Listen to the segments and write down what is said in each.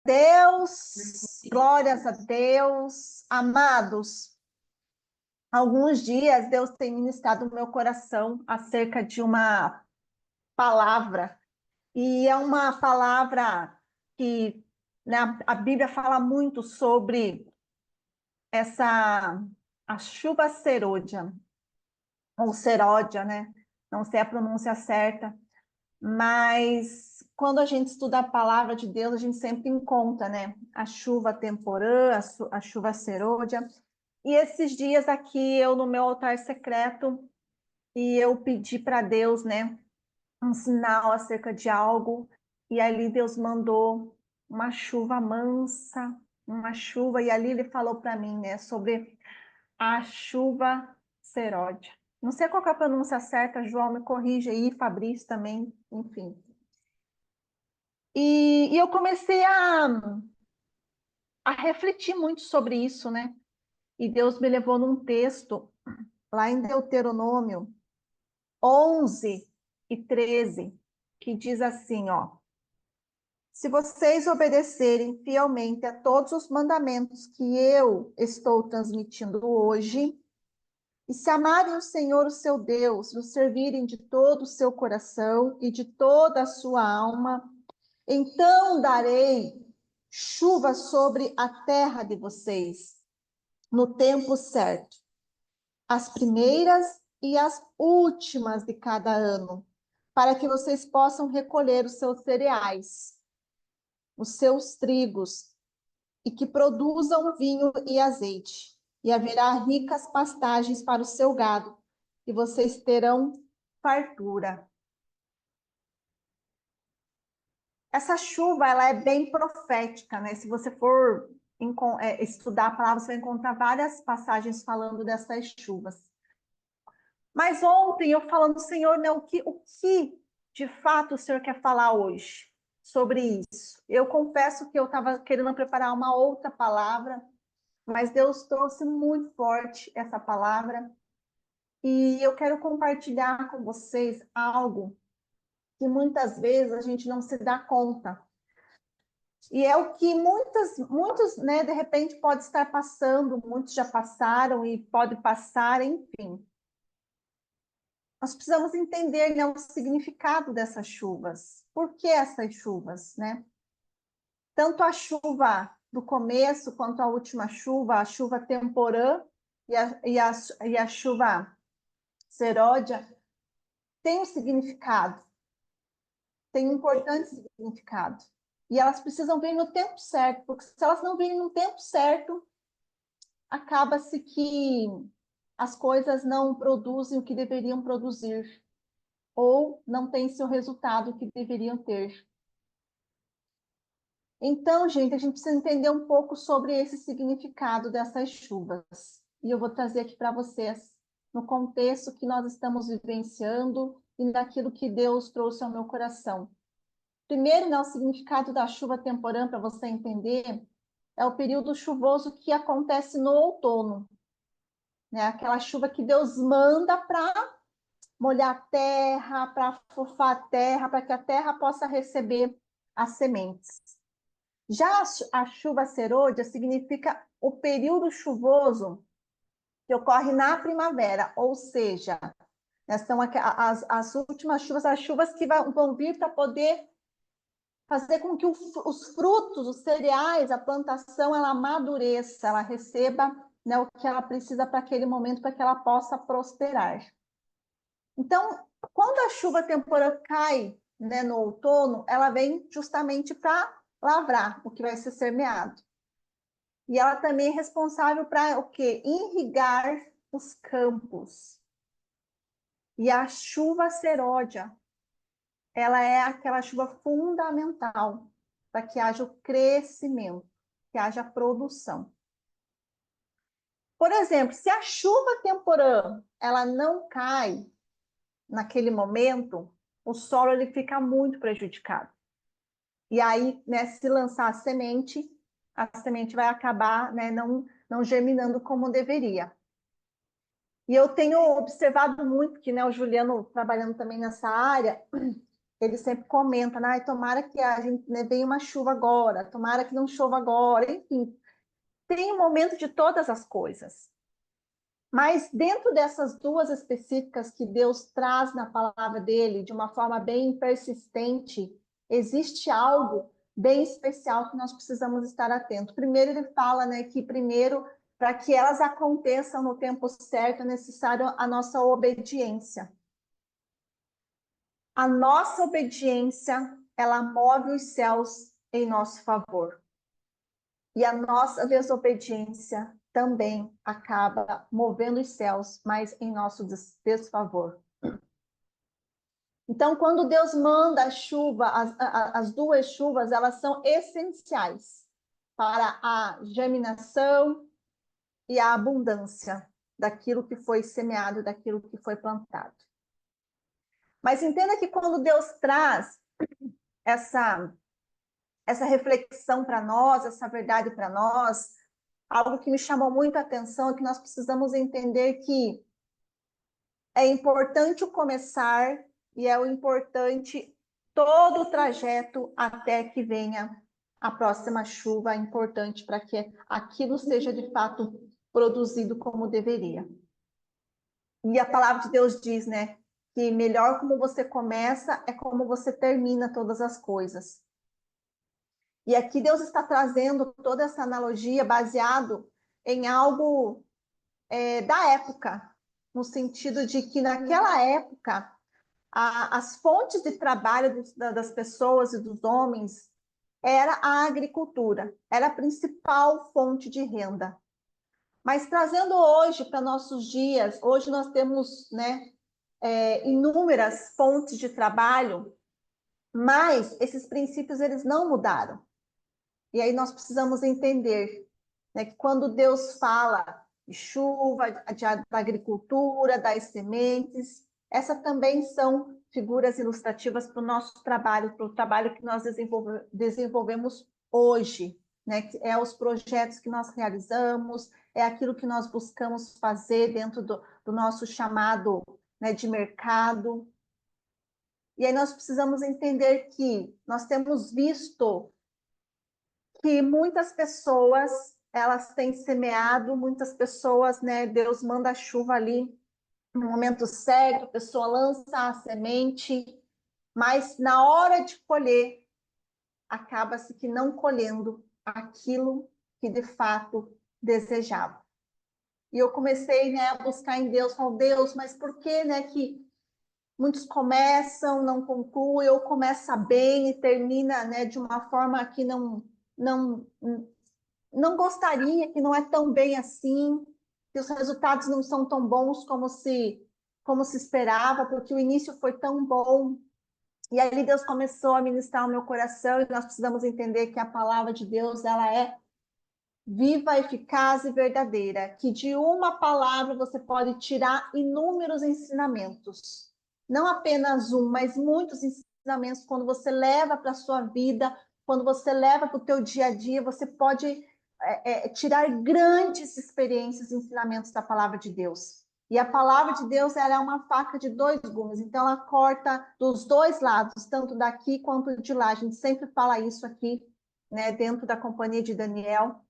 Deus, glórias a Deus, amados. Alguns dias Deus tem ministrado no meu coração acerca de uma palavra, e é uma palavra que, né, a Bíblia fala muito sobre a chuva serôdia, ou seródia, né? Não sei a pronúncia certa, mas quando a gente estuda a palavra de Deus, a gente sempre encontra, né? A chuva temporã, a chuva serôdia. E esses dias aqui, eu no meu altar secreto, e eu pedi para Deus, né? Um sinal acerca de algo. E ali Deus mandou uma chuva mansa, uma chuva. E ali Ele falou para mim, né? Sobre a chuva seródia. Não sei qual é a pronúncia certa, João, me corrige aí, Fabrício também, enfim. E eu comecei a refletir muito sobre isso, né? E Deus me levou num texto, lá em Deuteronômio 11:13, que diz assim, ó: se vocês obedecerem fielmente a todos os mandamentos que eu estou transmitindo hoje, e se amarem o Senhor, o seu Deus, e o servirem de todo o seu coração e de toda a sua alma, então darei chuva sobre a terra de vocês, no tempo certo, as primeiras e as últimas de cada ano, para que vocês possam recolher os seus cereais, os seus trigos, e que produzam vinho e azeite. E haverá ricas pastagens para o seu gado, e vocês terão fartura. Essa chuva, ela é bem profética, né? Se você for estudar a palavra, você vai encontrar várias passagens falando dessas chuvas. Mas ontem eu falando, Senhor, né, o que de fato o Senhor quer falar hoje sobre isso? Eu confesso que eu estava querendo preparar uma outra palavra, mas Deus trouxe muito forte essa palavra. E eu quero compartilhar com vocês algo que muitas vezes a gente não se dá conta. E é o que muitos, né, de repente pode estar passando, muitos já passaram e pode passar, enfim. Nós precisamos entender, né, o significado dessas chuvas. Por que essas chuvas, né? Tanto a chuva do começo quanto a última chuva, a chuva temporã e a chuva seródia, tem um significado, tem um importante significado. E elas precisam vir no tempo certo, porque se elas não virem no tempo certo, acaba-se que as coisas não produzem o que deveriam produzir, ou não têm seu resultado que deveriam ter. Então, gente, a gente precisa entender um pouco sobre esse significado dessas chuvas. E eu vou trazer aqui para vocês, no contexto que nós estamos vivenciando e daquilo que Deus trouxe ao meu coração. Primeiro, né, o significado da chuva temporã, para você entender, é o período chuvoso que acontece no outono. Né? Aquela chuva que Deus manda para molhar a terra, para fofar a terra, para que a terra possa receber as sementes. Já a chuva serôdia significa o período chuvoso que ocorre na primavera, ou seja, são as últimas chuvas, as chuvas que vão vir para poder fazer com que os frutos, os cereais, a plantação, ela amadureça, ela receba, né, o que ela precisa para aquele momento, para que ela possa prosperar. Então, quando a chuva temporã cai, né, no outono, ela vem justamente para lavrar o que vai ser semeado. E ela também é responsável para o quê? Irrigar os campos. E a chuva seródia, ela é aquela chuva fundamental para que haja o crescimento, que haja produção. Por exemplo, se a chuva temporã ela não cai naquele momento, o solo ele fica muito prejudicado. E aí, né, se lançar a semente vai acabar, né, não germinando como deveria. E eu tenho observado muito que, né, o Juliano trabalhando também nessa área, ele sempre comenta, né? Tomara que a gente, né, venha uma chuva agora, tomara que não chova agora, enfim. Tem um momento de todas as coisas. Mas dentro dessas duas específicas que Deus traz na palavra dele, de uma forma bem persistente, existe algo bem especial que nós precisamos estar atentos. Primeiro ele fala, né, que primeiro, para que elas aconteçam no tempo certo, é necessário a nossa obediência. A nossa obediência, ela move os céus em nosso favor. E a nossa desobediência também acaba movendo os céus, mas em nosso desfavor. Então, quando Deus manda a chuva, as duas chuvas, elas são essenciais para a germinação e a abundância daquilo que foi semeado, daquilo que foi plantado. Mas entenda que quando Deus traz essa reflexão para nós, essa verdade para nós, algo que me chamou muito a atenção é que nós precisamos entender que é importante o começar e é o importante todo o trajeto até que venha a próxima chuva, é importante para que aquilo seja de fato produzido como deveria. E a palavra de Deus diz, né, que melhor como você começa é como você termina todas as coisas. E aqui Deus está trazendo toda essa analogia baseado em algo da época, no sentido de que naquela época as fontes de trabalho das pessoas e dos homens era a agricultura, era a principal fonte de renda. Mas trazendo hoje para nossos dias, hoje nós temos, né, inúmeras fontes de trabalho, mas esses princípios eles não mudaram. E aí nós precisamos entender, né, que quando Deus fala de chuva, da agricultura, das sementes, essas também são figuras ilustrativas para o nosso trabalho, para o trabalho que nós desenvolvemos hoje, né, que é os projetos que nós realizamos, é aquilo que nós buscamos fazer dentro do nosso chamado, né, de mercado. E aí nós precisamos entender que nós temos visto que muitas pessoas, elas têm semeado, muitas pessoas, né, Deus manda a chuva ali no momento certo, a pessoa lança a semente, mas na hora de colher, acaba-se que não colhendo aquilo que de fato desejava. E eu comecei, né, a buscar em Deus, falar, Deus, mas por que, né, que muitos começam, não concluem, ou começa bem e termina, né, de uma forma que não gostaria, que não é tão bem assim, que os resultados não são tão bons como se esperava, porque o início foi tão bom. E aí Deus começou a ministrar o meu coração, e nós precisamos entender que a palavra de Deus, ela é viva, eficaz e verdadeira, que de uma palavra você pode tirar inúmeros ensinamentos. Não apenas um, mas muitos ensinamentos. Quando você leva para a sua vida, quando você leva para o teu dia a dia, você pode tirar grandes experiências e ensinamentos da palavra de Deus. E a palavra de Deus, ela é uma faca de dois gumes, então ela corta dos dois lados, tanto daqui quanto de lá. A gente sempre fala isso aqui, né, dentro da companhia de Daniel.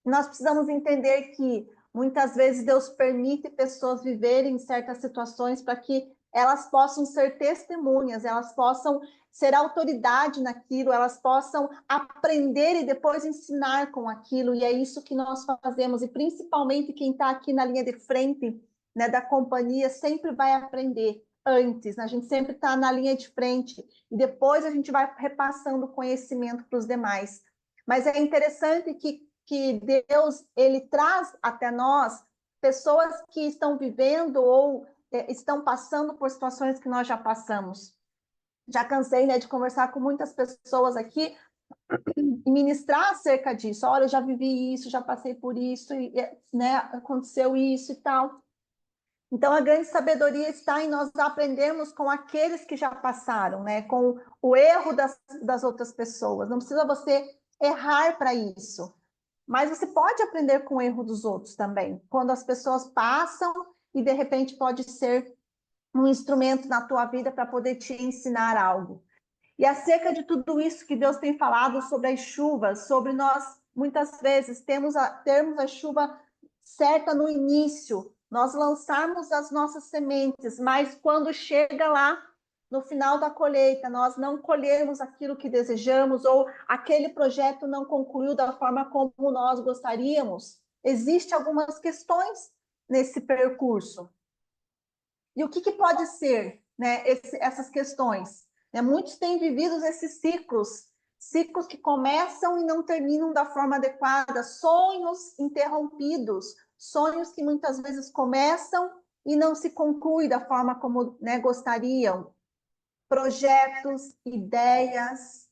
Nós precisamos entender que muitas vezes Deus permite pessoas viverem certas situações para que elas possam ser testemunhas, elas possam ser autoridade naquilo, elas possam aprender e depois ensinar com aquilo, e é isso que nós fazemos, e principalmente quem está aqui na linha de frente, né, da companhia, sempre vai aprender antes, a gente sempre está na linha de frente, e depois a gente vai repassando conhecimento para os demais. Mas é interessante que Deus, ele traz até nós pessoas que estão vivendo ou estão passando por situações que nós já passamos. Já cansei, né, de conversar com muitas pessoas aqui e ministrar acerca disso. Olha, eu já vivi isso, já passei por isso, e, né, aconteceu isso e tal. Então, a grande sabedoria está em nós aprendermos com aqueles que já passaram, né, com o erro das outras pessoas. Não precisa você errar para isso. Mas você pode aprender com o erro dos outros também. Quando as pessoas passam e, de repente, pode ser um instrumento na tua vida para poder te ensinar algo. E acerca de tudo isso que Deus tem falado sobre as chuvas, sobre nós, muitas vezes, termos a chuva certa no início, nós lançarmos as nossas sementes, mas quando chega lá, no final da colheita, nós não colhermos aquilo que desejamos, ou aquele projeto não concluiu da forma como nós gostaríamos, existem algumas questões nesse percurso. E o que pode ser, né, essas questões? Muitos têm vivido esses ciclos que começam e não terminam da forma adequada, sonhos interrompidos, sonhos que muitas vezes começam e não se concluem da forma como, né, gostariam, projetos, ideias,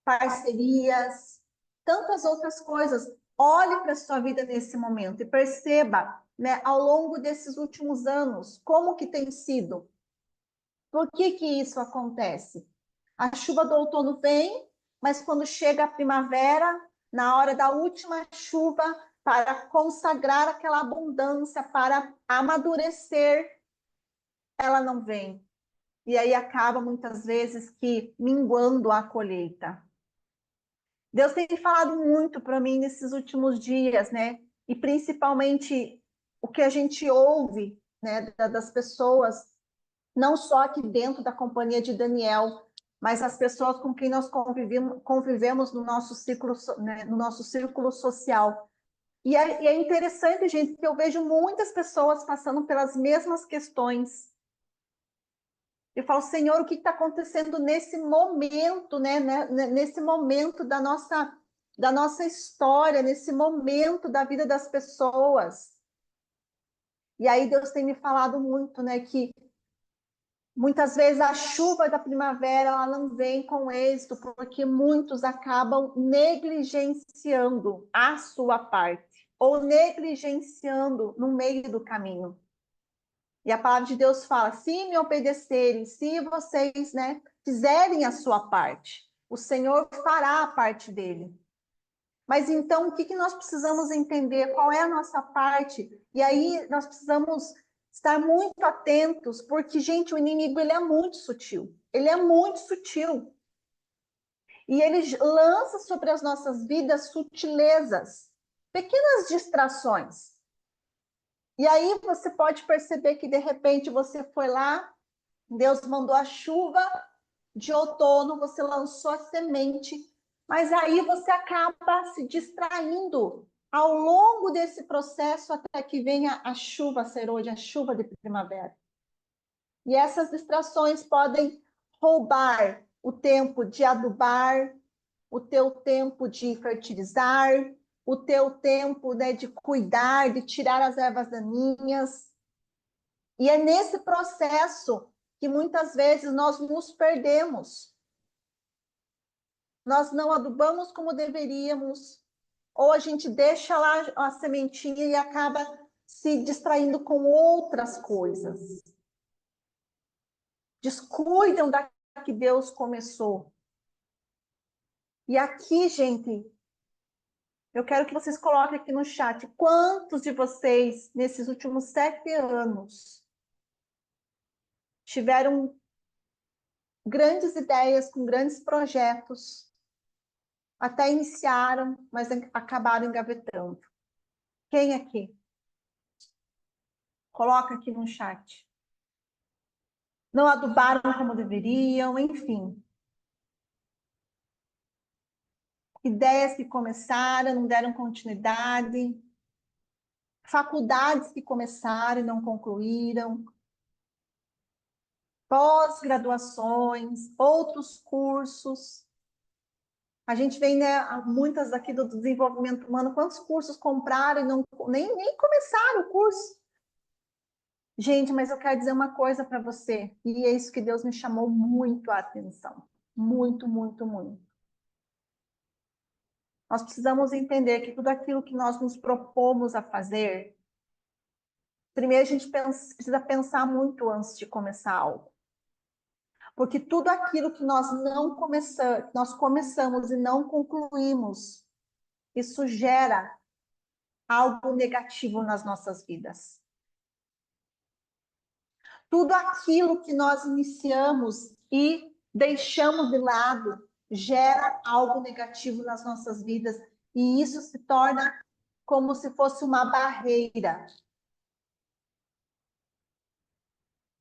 parcerias, tantas outras coisas. Olhe para a sua vida nesse momento e perceba, né, ao longo desses últimos anos, como que tem sido. Por que isso acontece? A chuva do outono vem, mas quando chega a primavera, na hora da última chuva, para consagrar aquela abundância, para amadurecer, ela não vem. E aí acaba muitas vezes que minguando a colheita. Deus tem falado muito para mim nesses últimos dias, né? E principalmente o que a gente ouve, né, das pessoas, não só aqui dentro da companhia de Daniel, mas as pessoas com quem nós convivemos no nosso círculo, né, no nosso círculo social. E é interessante, gente, que eu vejo muitas pessoas passando pelas mesmas questões. Eu falo, Senhor, o que está acontecendo nesse momento, né? Nesse momento da nossa história, nesse momento da vida das pessoas. E aí Deus tem me falado muito, né? Que muitas vezes a chuva da primavera ela não vem com êxito, porque muitos acabam negligenciando a sua parte, ou negligenciando no meio do caminho. E a palavra de Deus fala, se me obedecerem, se vocês, né, fizerem a sua parte, o Senhor fará a parte dele. Mas então, o que nós precisamos entender? Qual é a nossa parte? E aí nós precisamos estar muito atentos, porque, gente, o inimigo ele é muito sutil. Ele é muito sutil. E ele lança sobre as nossas vidas sutilezas, pequenas distrações. E aí você pode perceber que, de repente, você foi lá, Deus mandou a chuva de outono, você lançou a semente, mas aí você acaba se distraindo ao longo desse processo até que venha a chuva serôdia, a chuva de primavera. E essas distrações podem roubar o tempo de adubar, o teu tempo de fertilizar, o teu tempo, né, de cuidar, de tirar as ervas daninhas. E é nesse processo que muitas vezes nós nos perdemos. Nós não adubamos como deveríamos, ou a gente deixa lá a sementinha e acaba se distraindo com outras coisas. Descuidam da que Deus começou. E aqui, gente, eu quero que vocês coloquem aqui no chat, quantos de vocês, nesses últimos 7 anos, tiveram grandes ideias, com grandes projetos, até iniciaram, mas acabaram engavetando? Quem aqui? Coloca aqui no chat. Não adubaram como deveriam, enfim. Ideias que começaram, não deram continuidade. Faculdades que começaram e não concluíram. Pós-graduações, outros cursos. A gente vem, né, muitas aqui do desenvolvimento humano, quantos cursos compraram e não, nem começaram o curso. Gente, mas eu quero dizer uma coisa para você, e é isso que Deus me chamou muito a atenção. Muito, muito, muito. Nós precisamos entender que tudo aquilo que nós nos propomos a fazer, primeiro a gente precisa pensar muito antes de começar algo. Porque tudo aquilo que nós não começamos, nós começamos e não concluímos, isso gera algo negativo nas nossas vidas. Tudo aquilo que nós iniciamos e deixamos de lado, gera algo negativo nas nossas vidas, e isso se torna como se fosse uma barreira.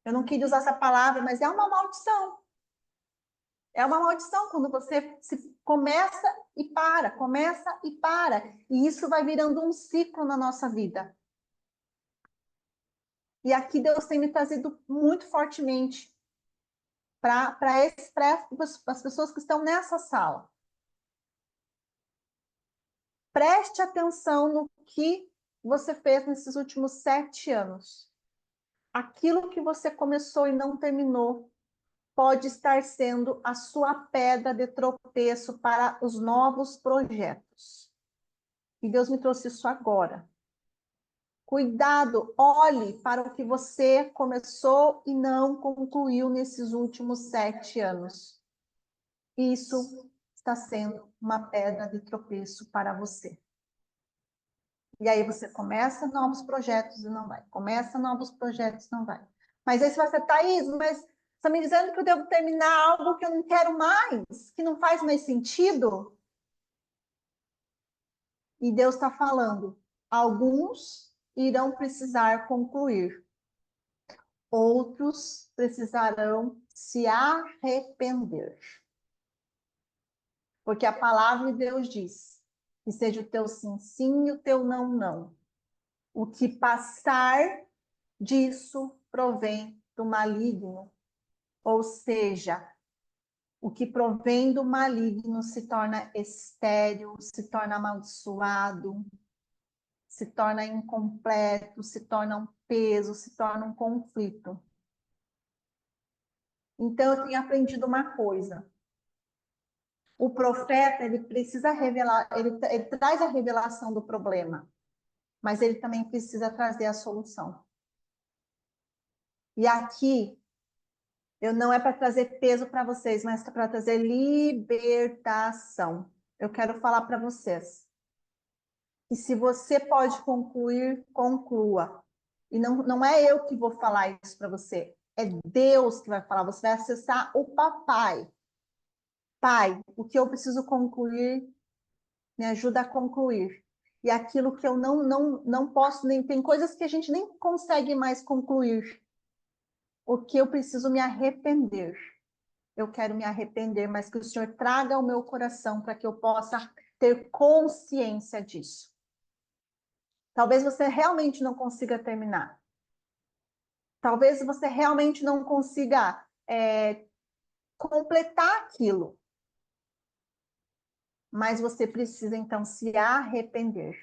Eu não queria usar essa palavra, mas é uma maldição. É uma maldição quando você começa e para, começa e para. E isso vai virando um ciclo na nossa vida. E aqui Deus tem me trazido muito fortemente para as pessoas que estão nessa sala. Preste atenção no que você fez nesses últimos 7 anos. Aquilo que você começou e não terminou pode estar sendo a sua pedra de tropeço para os novos projetos. E Deus me trouxe isso agora. Cuidado, olhe para o que você começou e não concluiu nesses últimos 7 anos. Isso está sendo uma pedra de tropeço para você. E aí você começa novos projetos e não vai. Começa novos projetos e não vai. Mas aí você vai ser, Thaís, mas você está me dizendo que eu devo terminar algo que eu não quero mais, que não faz mais sentido? E Deus está falando, alguns irão precisar concluir, outros precisarão se arrepender. Porque a palavra de Deus diz que seja o teu sim, sim e o teu não, não. O que passar disso provém do maligno. Ou seja, o que provém do maligno se torna estéril, se torna amaldiçoado, se torna incompleto, se torna um peso, se torna um conflito. Então, eu tenho aprendido uma coisa. O profeta, ele precisa revelar, ele traz a revelação do problema, mas ele também precisa trazer a solução. E aqui, eu não é para trazer peso para vocês, mas para trazer libertação. Eu quero falar para vocês. E se você pode concluir, conclua. E não é eu que vou falar isso para você. É Deus que vai falar. Você vai acessar o papai. Pai, o que eu preciso concluir, me ajuda a concluir. E aquilo que eu não posso, nem tem coisas que a gente nem consegue mais concluir. O que eu preciso me arrepender. Eu quero me arrepender, mas que o Senhor traga ao meu coração para que eu possa ter consciência disso. Talvez você realmente não consiga terminar. Talvez você realmente não consiga completar aquilo. Mas você precisa, então, se arrepender.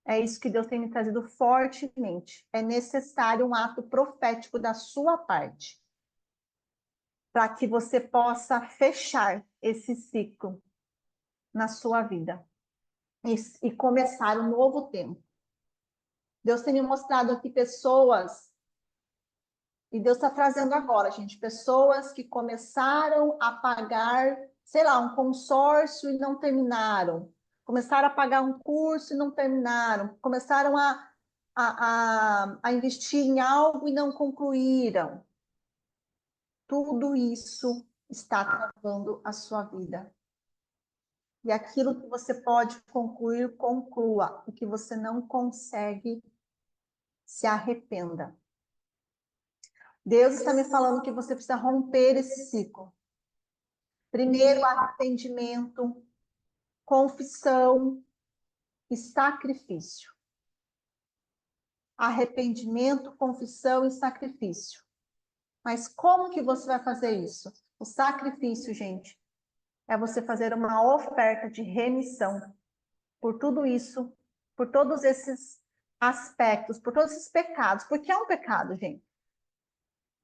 É isso que Deus tem me trazido fortemente. É necessário um ato profético da sua parte para que você possa fechar esse ciclo na sua vida e começar um novo tempo. Deus tem me mostrado aqui pessoas, e Deus está trazendo agora, gente, pessoas que começaram a pagar, sei lá, um consórcio e não terminaram. Começaram a pagar um curso e não terminaram. Começaram a investir em algo e não concluíram. Tudo isso está travando a sua vida. E aquilo que você pode concluir, conclua. O que você não consegue, se arrependa. Deus está me falando que você precisa romper esse ciclo. Primeiro, arrependimento, confissão e sacrifício. Arrependimento, confissão e sacrifício. Mas como que você vai fazer isso? O sacrifício, gente, é você fazer uma oferta de remissão por tudo isso, por todos esses aspectos, por todos esses pecados. Porque é um pecado, gente.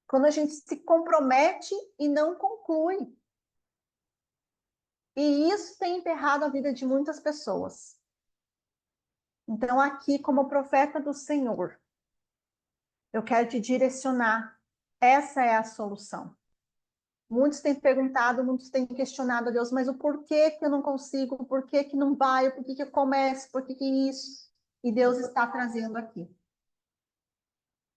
Quando a gente se compromete e não conclui. E isso tem enterrado a vida de muitas pessoas. Então, aqui, como profeta do Senhor, eu quero te direcionar. Essa é a solução. Muitos têm perguntado, muitos têm questionado a Deus, mas o porquê que eu não consigo, o porquê que não vai, o porquê que eu começo, por que isso? E Deus está trazendo aqui.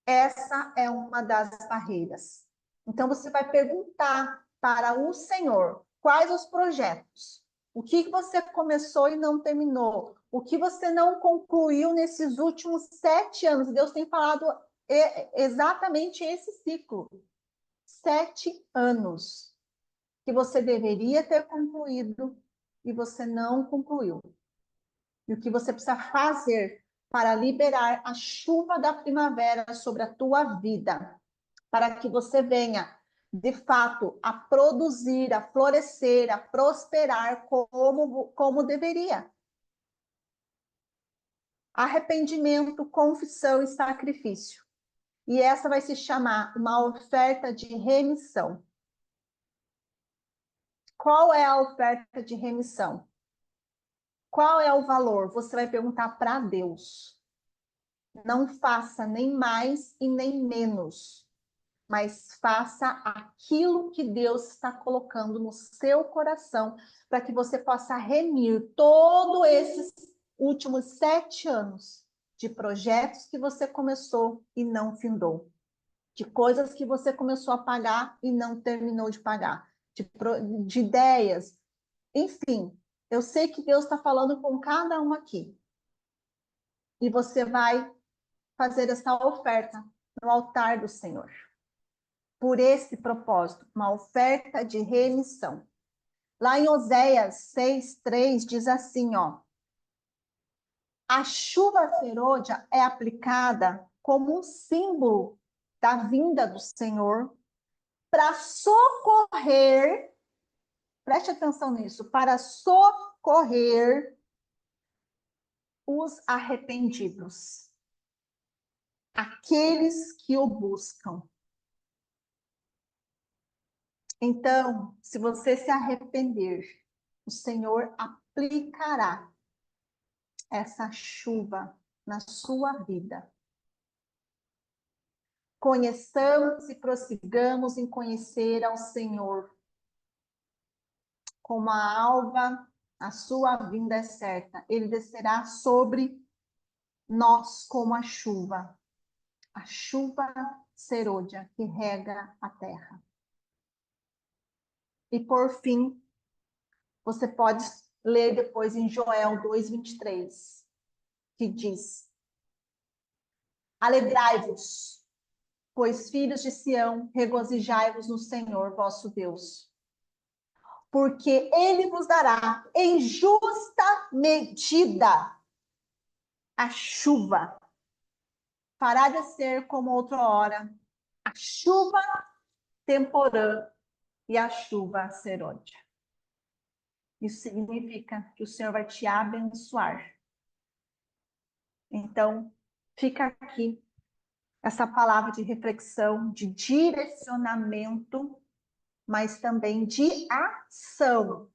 Essa é uma das barreiras. Então, você vai perguntar para o Senhor quais os projetos, o que você começou e não terminou, o que você não concluiu nesses últimos 7 anos. Deus tem falado exatamente esse ciclo. 7 anos que você deveria ter concluído e você não concluiu. E o que você precisa fazer para liberar a chuva da primavera sobre a tua vida, para que você venha, de fato, a produzir, a florescer, a prosperar como deveria. Arrependimento, confissão e sacrifício. E essa vai se chamar uma oferta de remissão. Qual é a oferta de remissão? Qual é o valor? Você vai perguntar para Deus. Não faça nem mais e nem menos, mas faça aquilo que Deus está colocando no seu coração, para que você possa remir todos esses últimos 7 anos de projetos que você começou e não findou, de coisas que você começou a pagar e não terminou de pagar, de ideias, enfim. Eu sei que Deus está falando com cada um aqui. E você vai fazer essa oferta no altar do Senhor. Por esse propósito, uma oferta de remissão. Lá em Oséias 6:3 diz assim, ó: a chuva serôdia é aplicada como um símbolo da vinda do Senhor para socorrer, preste atenção nisso, para socorrer os arrependidos, aqueles que o buscam. Então, se você se arrepender, o Senhor aplicará essa chuva na sua vida. Conheçamos e prossigamos em conhecer ao Senhor. Como a alva, a sua vinda é certa. Ele descerá sobre nós como a chuva serôdia que rega a terra. E por fim, você pode ler depois em Joel 2:23, que diz: alegrai-vos, pois filhos de Sião, regozijai-vos no Senhor vosso Deus, porque ele vos dará em justa medida a chuva, fará descer como outrora a chuva temporã e a chuva serôdia. Isso significa que o Senhor vai te abençoar. Então, fica aqui essa palavra de reflexão, de direcionamento, mas também de ação.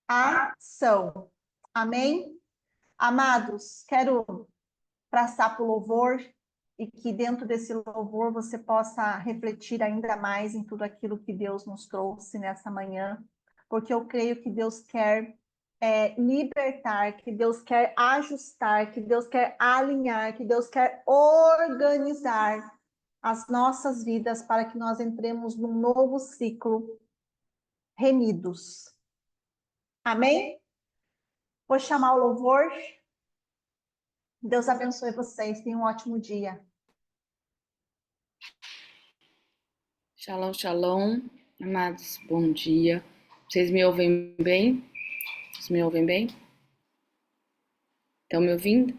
Ação. Amém? Amados, quero passar para o louvor e que dentro desse louvor você possa refletir ainda mais em tudo aquilo que Deus nos trouxe nessa manhã, porque eu creio que Deus quer libertar, que Deus quer ajustar, que Deus quer alinhar, que Deus quer organizar as nossas vidas para que nós entremos num novo ciclo, remidos. Amém? Vou chamar o louvor. Deus abençoe vocês. Tenham um ótimo dia. Shalom, shalom, amados, bom dia. Vocês me ouvem bem? Vocês me ouvem bem? Estão me ouvindo?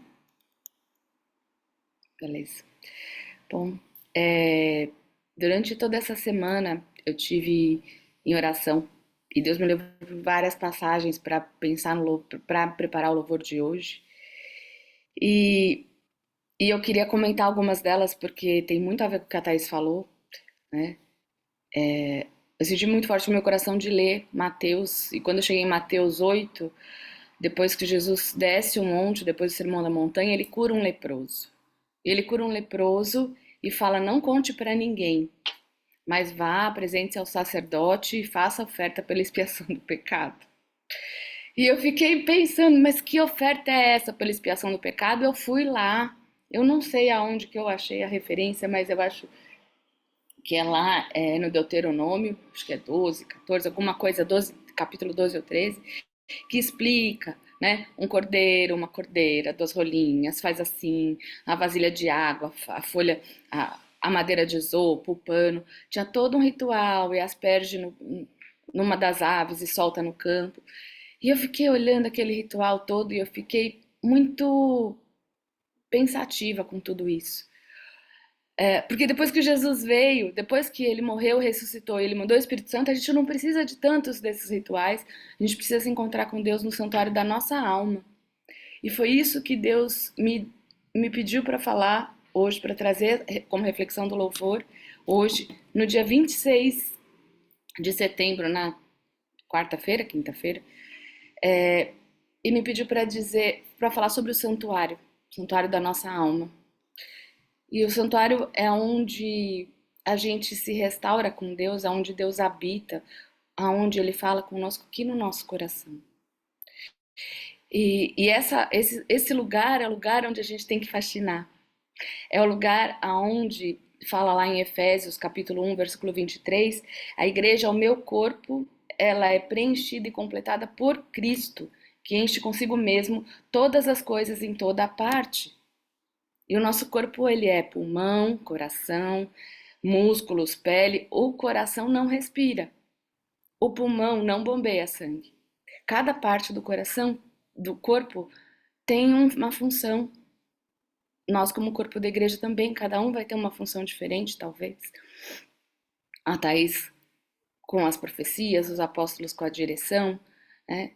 Beleza. Bom, durante toda essa semana eu tive em oração e Deus me levou várias passagens para pensar para preparar o louvor de hoje. E eu queria comentar algumas delas porque tem muito a ver com o que a Thaís falou, né? Eu senti muito forte no meu coração de ler Mateus, e quando eu cheguei em Mateus 8, depois que Jesus desce o monte, depois do Sermão da Montanha, ele cura um leproso. Ele cura um leproso e fala: não conte para ninguém, mas vá, apresente-se ao sacerdote e faça oferta pela expiação do pecado. E eu fiquei pensando, mas que oferta é essa pela expiação do pecado? Eu fui lá Eu não sei aonde que eu achei a referência, mas eu acho que é lá no Deuteronômio, acho que é 12, 14, alguma coisa, 12, capítulo 12 ou 13, que explica, né? Um cordeiro, uma cordeira, duas rolinhas, faz assim, a vasilha de água, a folha, a madeira de isopo, o pano. Tinha todo um ritual e asperge numa das aves e solta no campo. E eu fiquei olhando aquele ritual todo e eu fiquei muito pensativa com tudo isso. Porque depois que Jesus veio, depois que ele morreu, ressuscitou, ele mandou o Espírito Santo, a gente não precisa de tantos desses rituais, a gente precisa se encontrar com Deus no santuário da nossa alma. E foi isso que Deus me pediu para falar hoje, para trazer como reflexão do louvor, hoje, no dia 26 de setembro, na quarta-feira, quinta-feira, e me pediu para dizer, para falar sobre o santuário da nossa alma. E o santuário é onde a gente se restaura com Deus, é onde Deus habita, aonde Ele fala conosco aqui no nosso coração. Esse lugar é o lugar onde a gente tem que fascinar. É o lugar aonde fala lá em Efésios, capítulo 1, versículo 23, a igreja, o meu corpo, ela é preenchida e completada por Cristo, que enche consigo mesmo todas as coisas em toda a parte. E o nosso corpo, ele é pulmão, coração, músculos, pele. O coração não respira. O pulmão não bombeia sangue. Cada parte do coração, do corpo, tem uma função. Nós, como corpo da igreja também, cada um vai ter uma função diferente, talvez. A Thaís com as profecias, os apóstolos com a direção, né?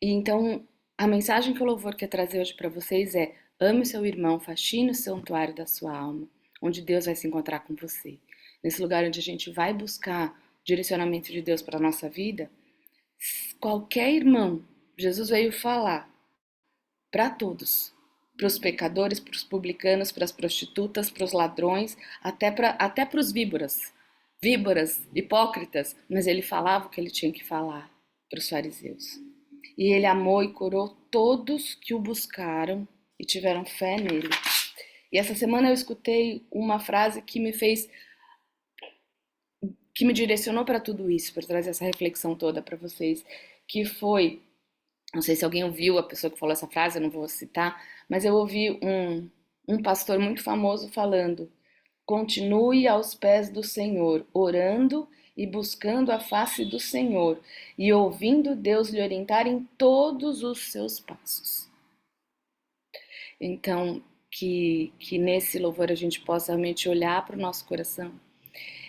E então, a mensagem que o louvor quer trazer hoje para vocês é: ame o seu irmão, faxine o santuário da sua alma, onde Deus vai se encontrar com você. Nesse lugar onde a gente vai buscar o direcionamento de Deus para a nossa vida, qualquer irmão, Jesus veio falar para todos, para os pecadores, para os publicanos, para as prostitutas, para os ladrões, até para os víboras, hipócritas, mas ele falava o que ele tinha que falar para os fariseus. E ele amou e curou todos que o buscaram e tiveram fé nele. E essa semana eu escutei uma frase que me direcionou para tudo isso, para trazer essa reflexão toda para vocês, que foi, não sei se alguém ouviu a pessoa que falou essa frase, eu não vou citar, mas eu ouvi um pastor muito famoso falando: continue aos pés do Senhor, orando e buscando a face do Senhor e ouvindo Deus lhe orientar em todos os seus passos. Então, que nesse louvor a gente possa realmente olhar para o nosso coração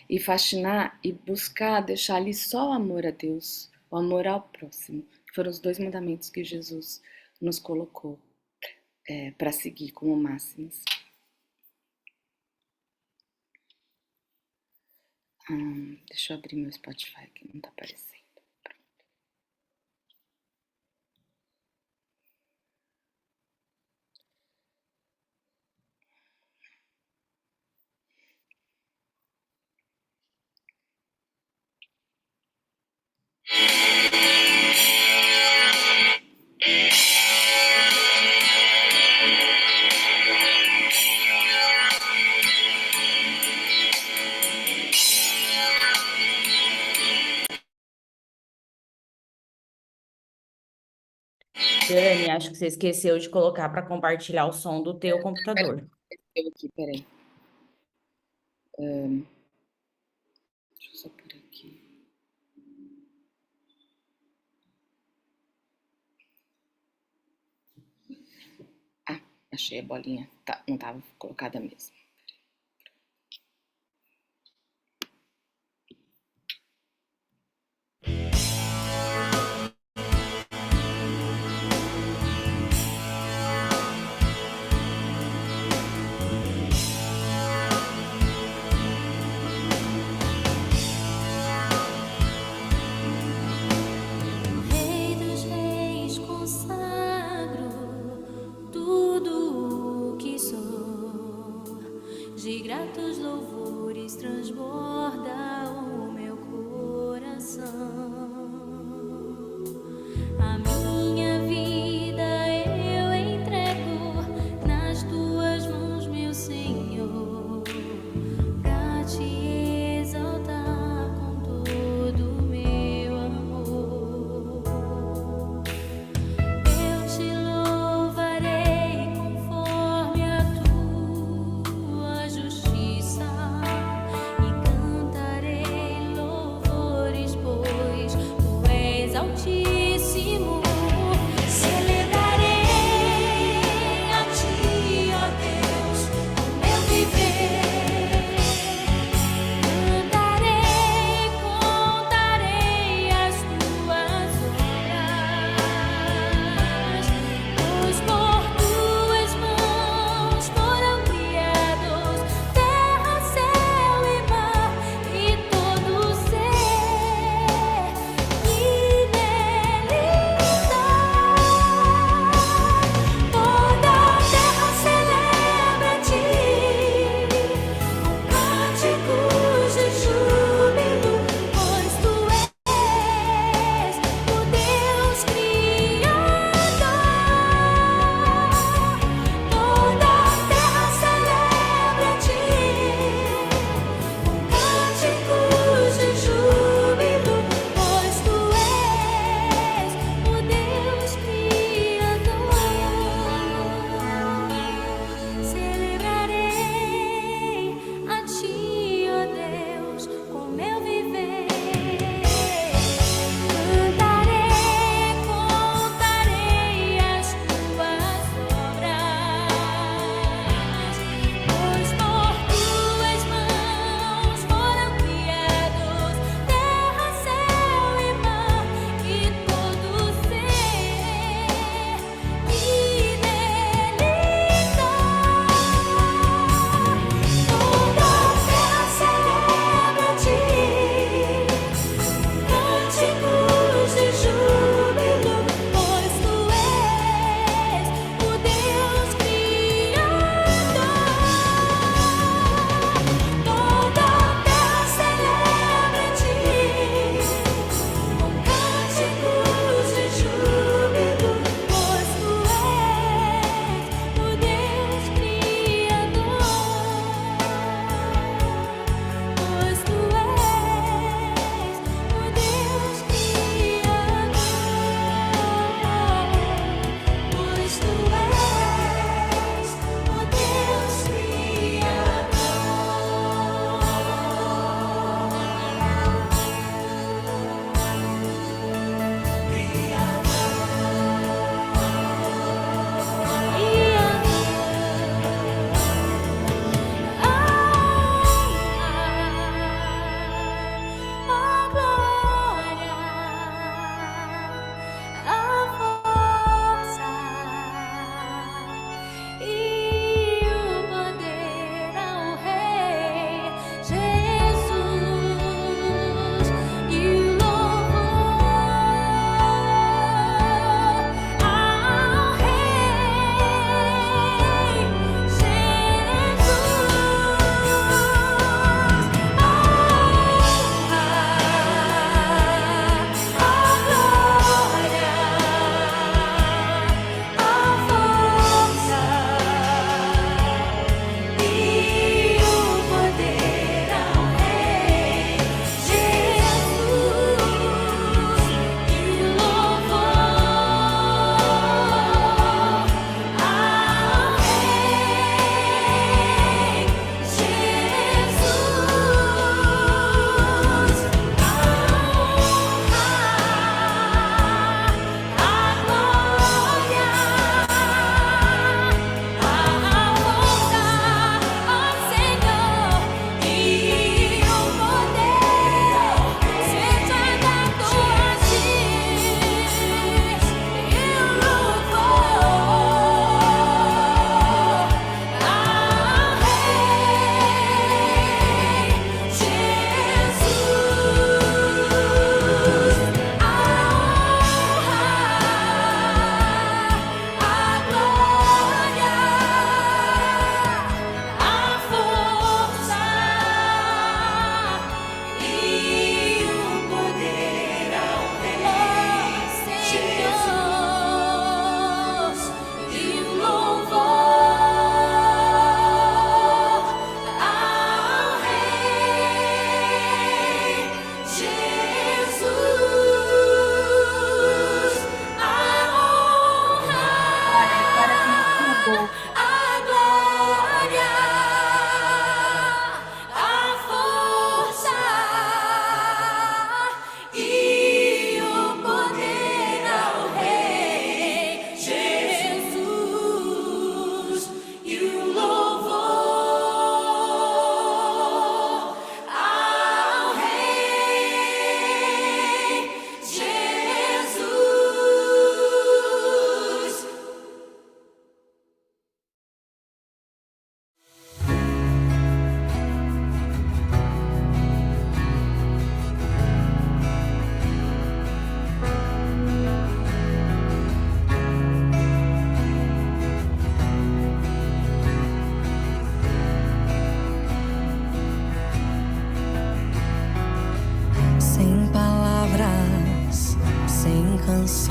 e fascinar e buscar deixar ali só o amor a Deus, o amor ao próximo, que foram os 2 mandamentos que Jesus nos colocou para seguir como máximos. Deixa eu abrir meu Spotify que não tá aparecendo. Dani, acho que você esqueceu de colocar para compartilhar o som do teu computador. Peraí. Deixa eu só por aqui. Achei a bolinha. Tá, não estava colocada mesmo. Rei dos reis, consagro tudo o que sou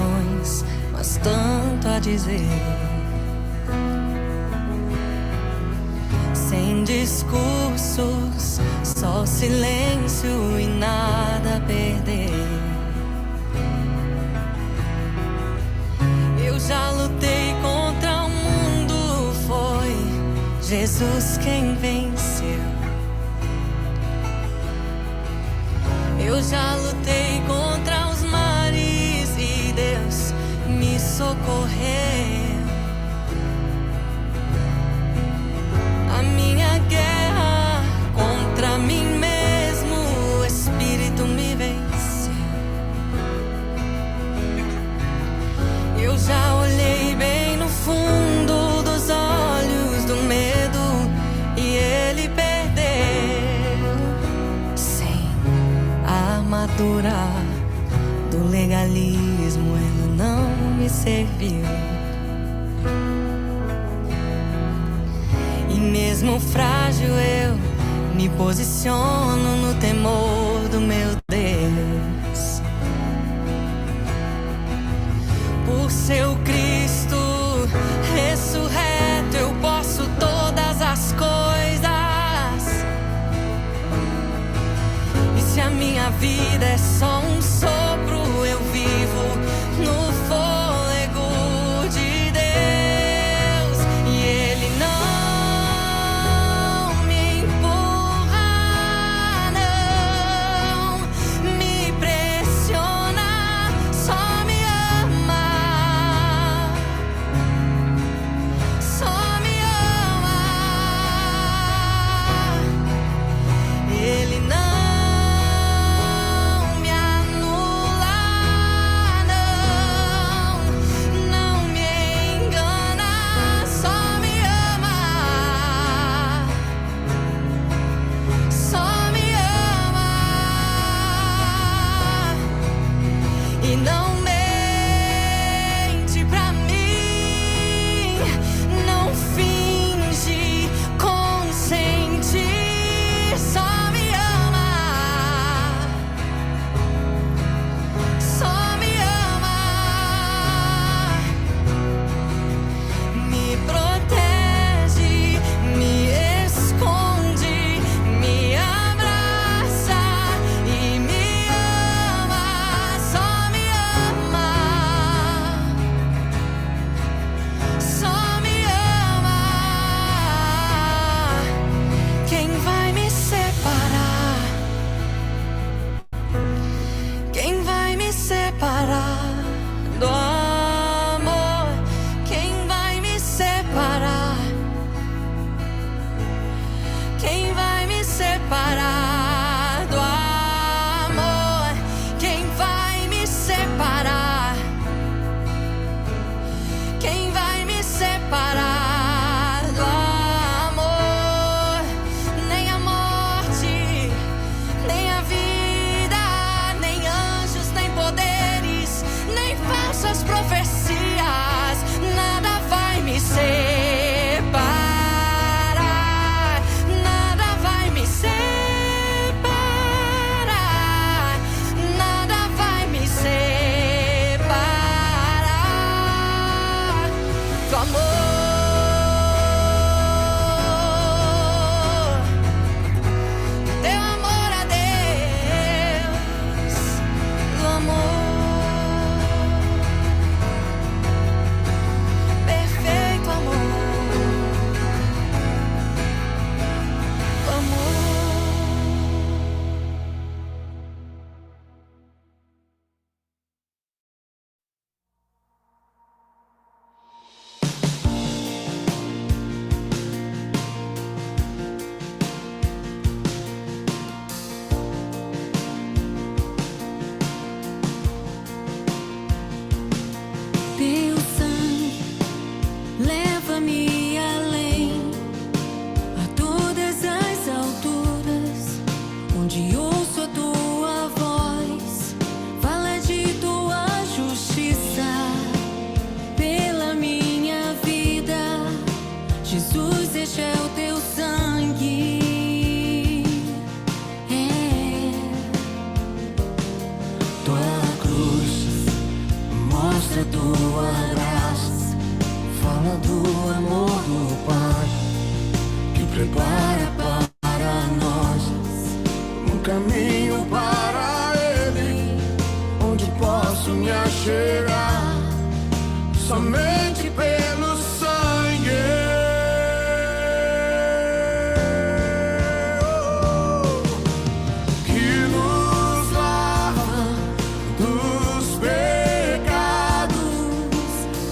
expressões, mas tanto a dizer. Sem discursos, só silêncio e nada a perder. Eu já lutei contra o mundo, foi Jesus quem venceu. Eu já lutei contra os mares e Deus me socorreu. A minha guerra contra mim mesmo, o Espírito me venceu. Eu já olhei bem no fundo dos olhos do medo e ele perdeu. Sem a armadura do legalismo, ela não me serviu. E mesmo frágil eu me posiciono no temor do meu Deus. Por seu Cristo ressurreto eu posso todas as coisas. E se a minha vida é só um sopro, eu vivo no fôlego de Deus. E Ele não me empurra, não me pressiona, só me ama, só me ama. Ele não me anula, mostra tua graça, fala do amor do Pai, que prepara para nós um caminho para Ele, onde posso me achegar somente pelo sangue. Que nos lava dos pecados,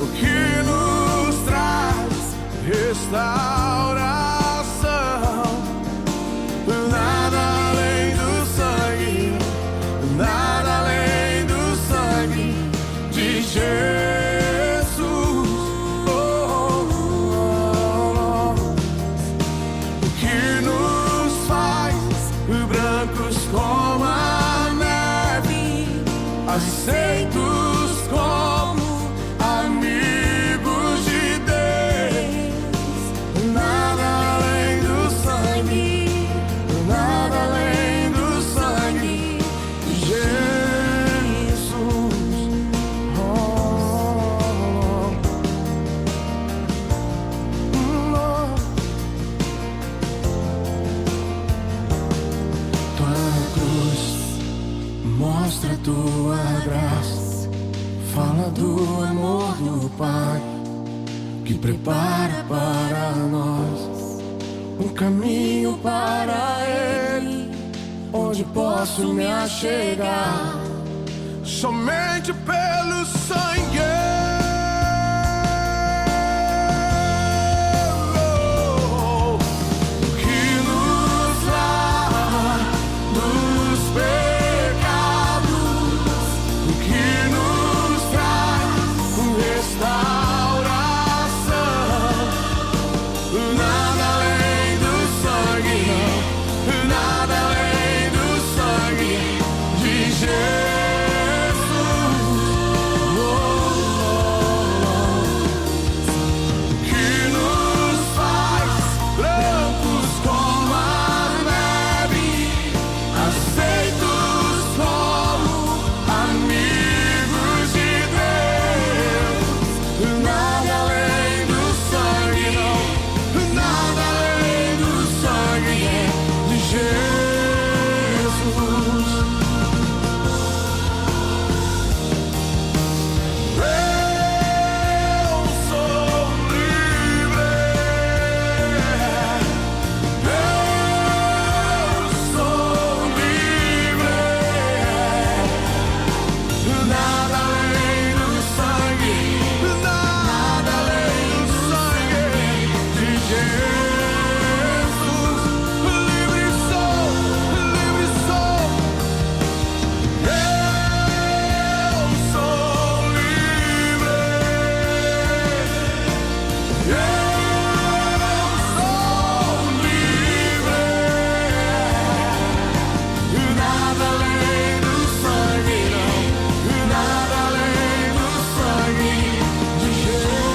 o que nos traz restauração. Nada além do sangue, nada além do sangue de Jesus. O que nos faz brancos como a neve, aceitos como amigos de Deus. Nada além do sangue, nada além do sangue de Jesus. Oh, tua cruz mostra tua graça, fala do amor do Pai, que prepara para nós um caminho para Ele, onde posso me achegar somente pelo sangue. Que nos lava dos pecados, o que nos traz restauração. Nada além do sangue, não, nada além do sangue de Jesus. Que nos faz brancos como a neve, aceitos como amigos de Deus. Nada além do sangue, não, nada além do sangue de Jesus. Eu sou livre, eu sou livre. Nada além do sangue, nada além do sangue de Jesus. Livre sou, livre sou. Eu sou livre, eu sou livre. Nada além do sangue, não, nada além do sangue de Jesus.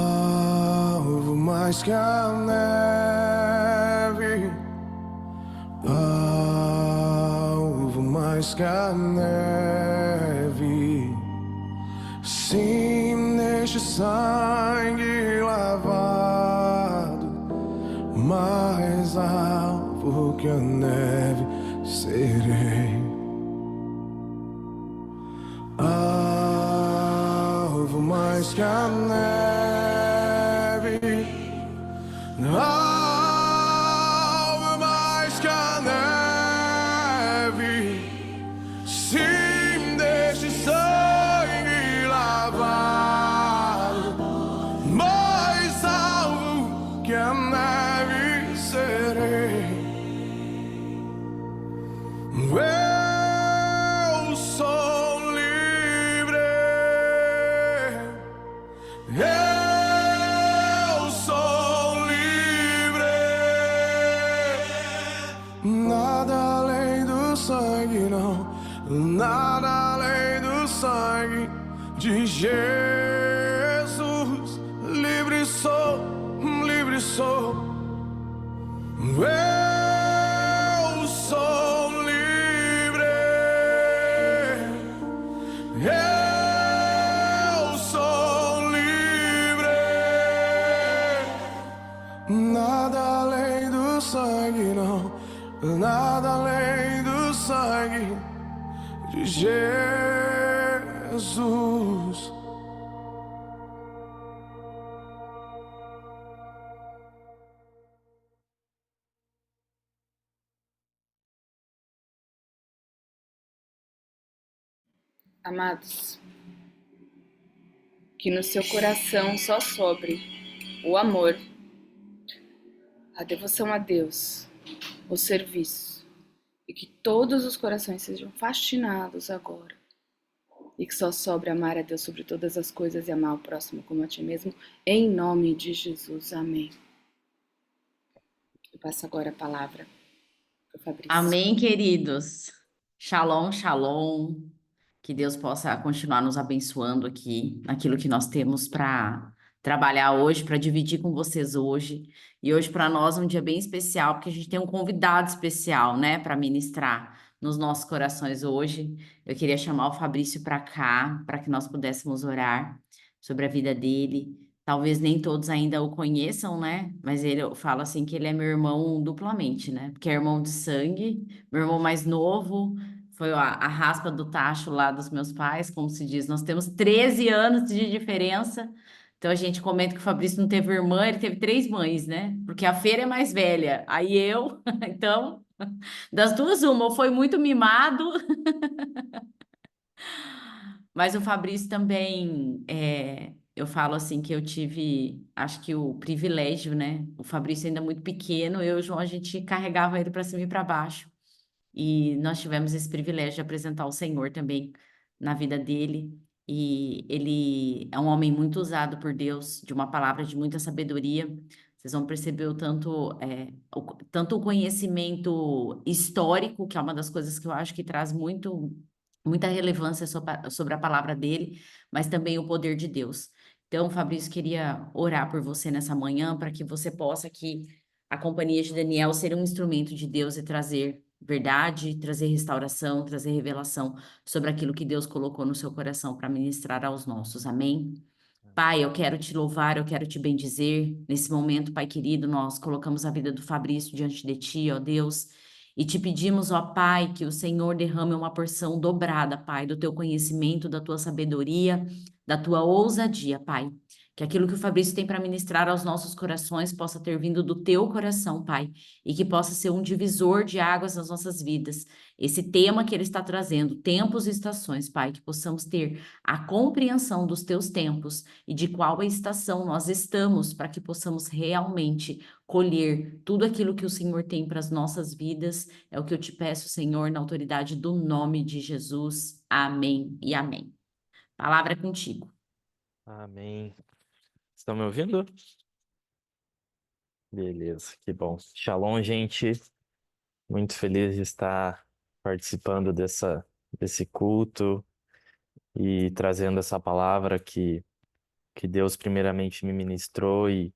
Alvo mais que a neve, alvo mais que a neve. Sim, neste sangue lavado, mais alvo que a neve serei. Alvo mais que a neve, alvo mais que a neve. Sim, deste sangue lavado, mais alvo que a neve serei. Eu sou livre, eu sou livre. Nada além do sangue, não, nada além do sangue de Jesus. nada além do sangue de Jesus. Amados, que no seu coração só sobre o amor, a devoção a Deus, o serviço, e que todos os corações sejam fascinados agora, e que só sobre amar a Deus sobre todas as coisas e amar o próximo como a ti mesmo, em nome de Jesus, amém. Eu passo agora a palavra para o Fabrício. Amém, queridos. Shalom, shalom. Que Deus possa continuar nos abençoando aqui naquilo que nós temos para trabalhar hoje, para dividir com vocês hoje. E hoje para nós é um dia bem especial, porque a gente tem um convidado especial, né, para ministrar nos nossos corações hoje. Eu queria chamar o Fabrício para cá, para que nós pudéssemos orar sobre a vida dele. Talvez nem todos ainda o conheçam, né? Mas eu falo assim que ele é meu irmão duplamente, né? Porque é irmão de sangue, meu irmão mais novo, foi a raspa do tacho lá dos meus pais, como se diz. Nós temos 13 anos de diferença. Então a gente comenta que o Fabrício não teve irmã, ele teve 3 mães, né? Porque a Feira é mais velha. Aí eu, então, das duas, uma, ou foi muito mimado, mas o Fabrício também, eu falo assim que eu tive, acho que o privilégio, né? O Fabrício ainda muito pequeno, eu e o João, a gente carregava ele para cima e para baixo. E nós tivemos esse privilégio de apresentar o Senhor também na vida dele. E ele é um homem muito usado por Deus, de uma palavra de muita sabedoria. Vocês vão perceber tanto o conhecimento histórico, que é uma das coisas que eu acho que traz muita relevância sobre a palavra dele, mas também o poder de Deus. Então, Fabrício, queria orar por você nessa manhã, para que você possa aqui, a companhia de Daniel, ser um instrumento de Deus e trazer verdade, trazer restauração, trazer revelação sobre aquilo que Deus colocou no seu coração para ministrar aos nossos. Amém? Pai, eu quero te louvar, eu quero te bendizer. Nesse momento, Pai querido, nós colocamos a vida do Fabrício diante de ti, ó Deus, e te pedimos, ó Pai, que o Senhor derrame uma porção dobrada, Pai, do teu conhecimento, da tua sabedoria, da tua ousadia, Pai. Que aquilo que o Fabrício tem para ministrar aos nossos corações possa ter vindo do teu coração, Pai, e que possa ser um divisor de águas nas nossas vidas. Esse tema que ele está trazendo, tempos e estações, Pai, que possamos ter a compreensão dos teus tempos e de qual estação nós estamos, para que possamos realmente colher tudo aquilo que o Senhor tem para as nossas vidas. É o que eu te peço, Senhor, na autoridade do nome de Jesus. Amém e amém. Palavra é contigo. Amém. Estão me ouvindo? Beleza, que bom. Shalom, gente. Muito feliz de estar participando desse culto e trazendo essa palavra que Deus primeiramente me ministrou e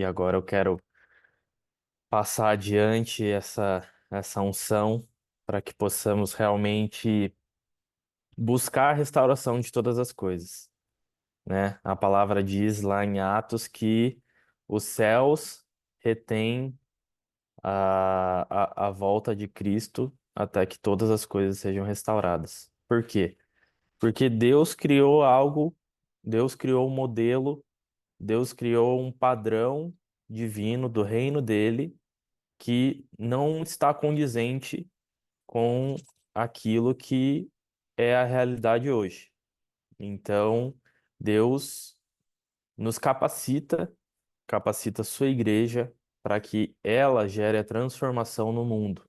agora eu quero passar adiante essa unção para que possamos realmente buscar a restauração de todas as coisas, né? A palavra diz lá em Atos que os céus retêm a volta de Cristo até que todas as coisas sejam restauradas. Por quê? Porque Deus criou algo, Deus criou um modelo, Deus criou um padrão divino do reino dele que não está condizente com aquilo que é a realidade hoje. Então, Deus nos capacita a sua igreja para que ela gere a transformação no mundo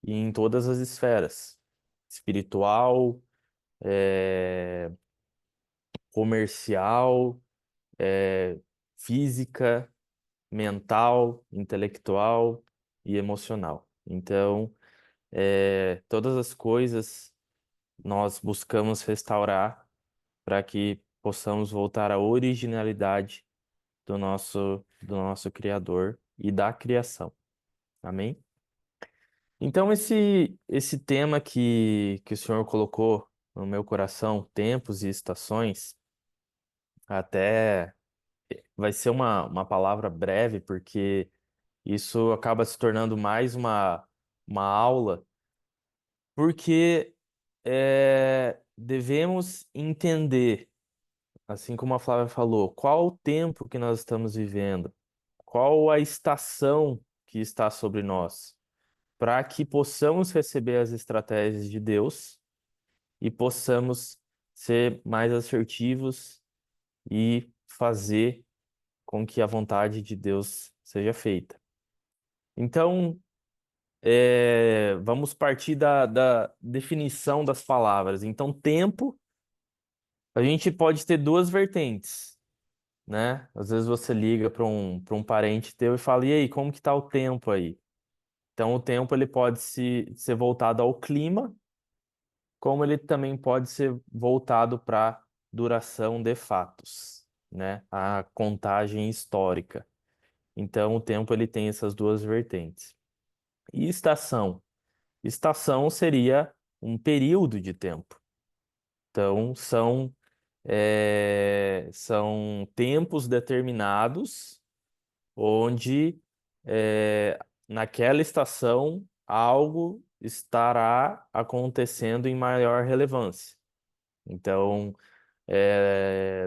e em todas as esferas, espiritual, comercial, física, mental, intelectual e emocional. Então, todas as coisas nós buscamos restaurar para que possamos voltar à originalidade do nosso Criador e da criação. Amém? Então, esse tema que o Senhor colocou no meu coração, tempos e estações, até vai ser uma palavra breve, porque isso acaba se tornando mais uma aula, porque devemos entender, assim como a Flávia falou, qual o tempo que nós estamos vivendo, qual a estação que está sobre nós, para que possamos receber as estratégias de Deus e possamos ser mais assertivos e fazer com que a vontade de Deus seja feita. Então, vamos partir da definição das palavras. Então, tempo, a gente pode ter duas vertentes, né? Às vezes você liga para um parente teu e fala, e aí, como que tá o tempo aí? Então, o tempo ele pode ser voltado ao clima, como ele também pode ser voltado para duração de fatos, né? A contagem histórica. Então, o tempo ele tem essas duas vertentes. E estação? Estação seria um período de tempo. Então, são tempos determinados onde naquela estação algo estará acontecendo em maior relevância. Então,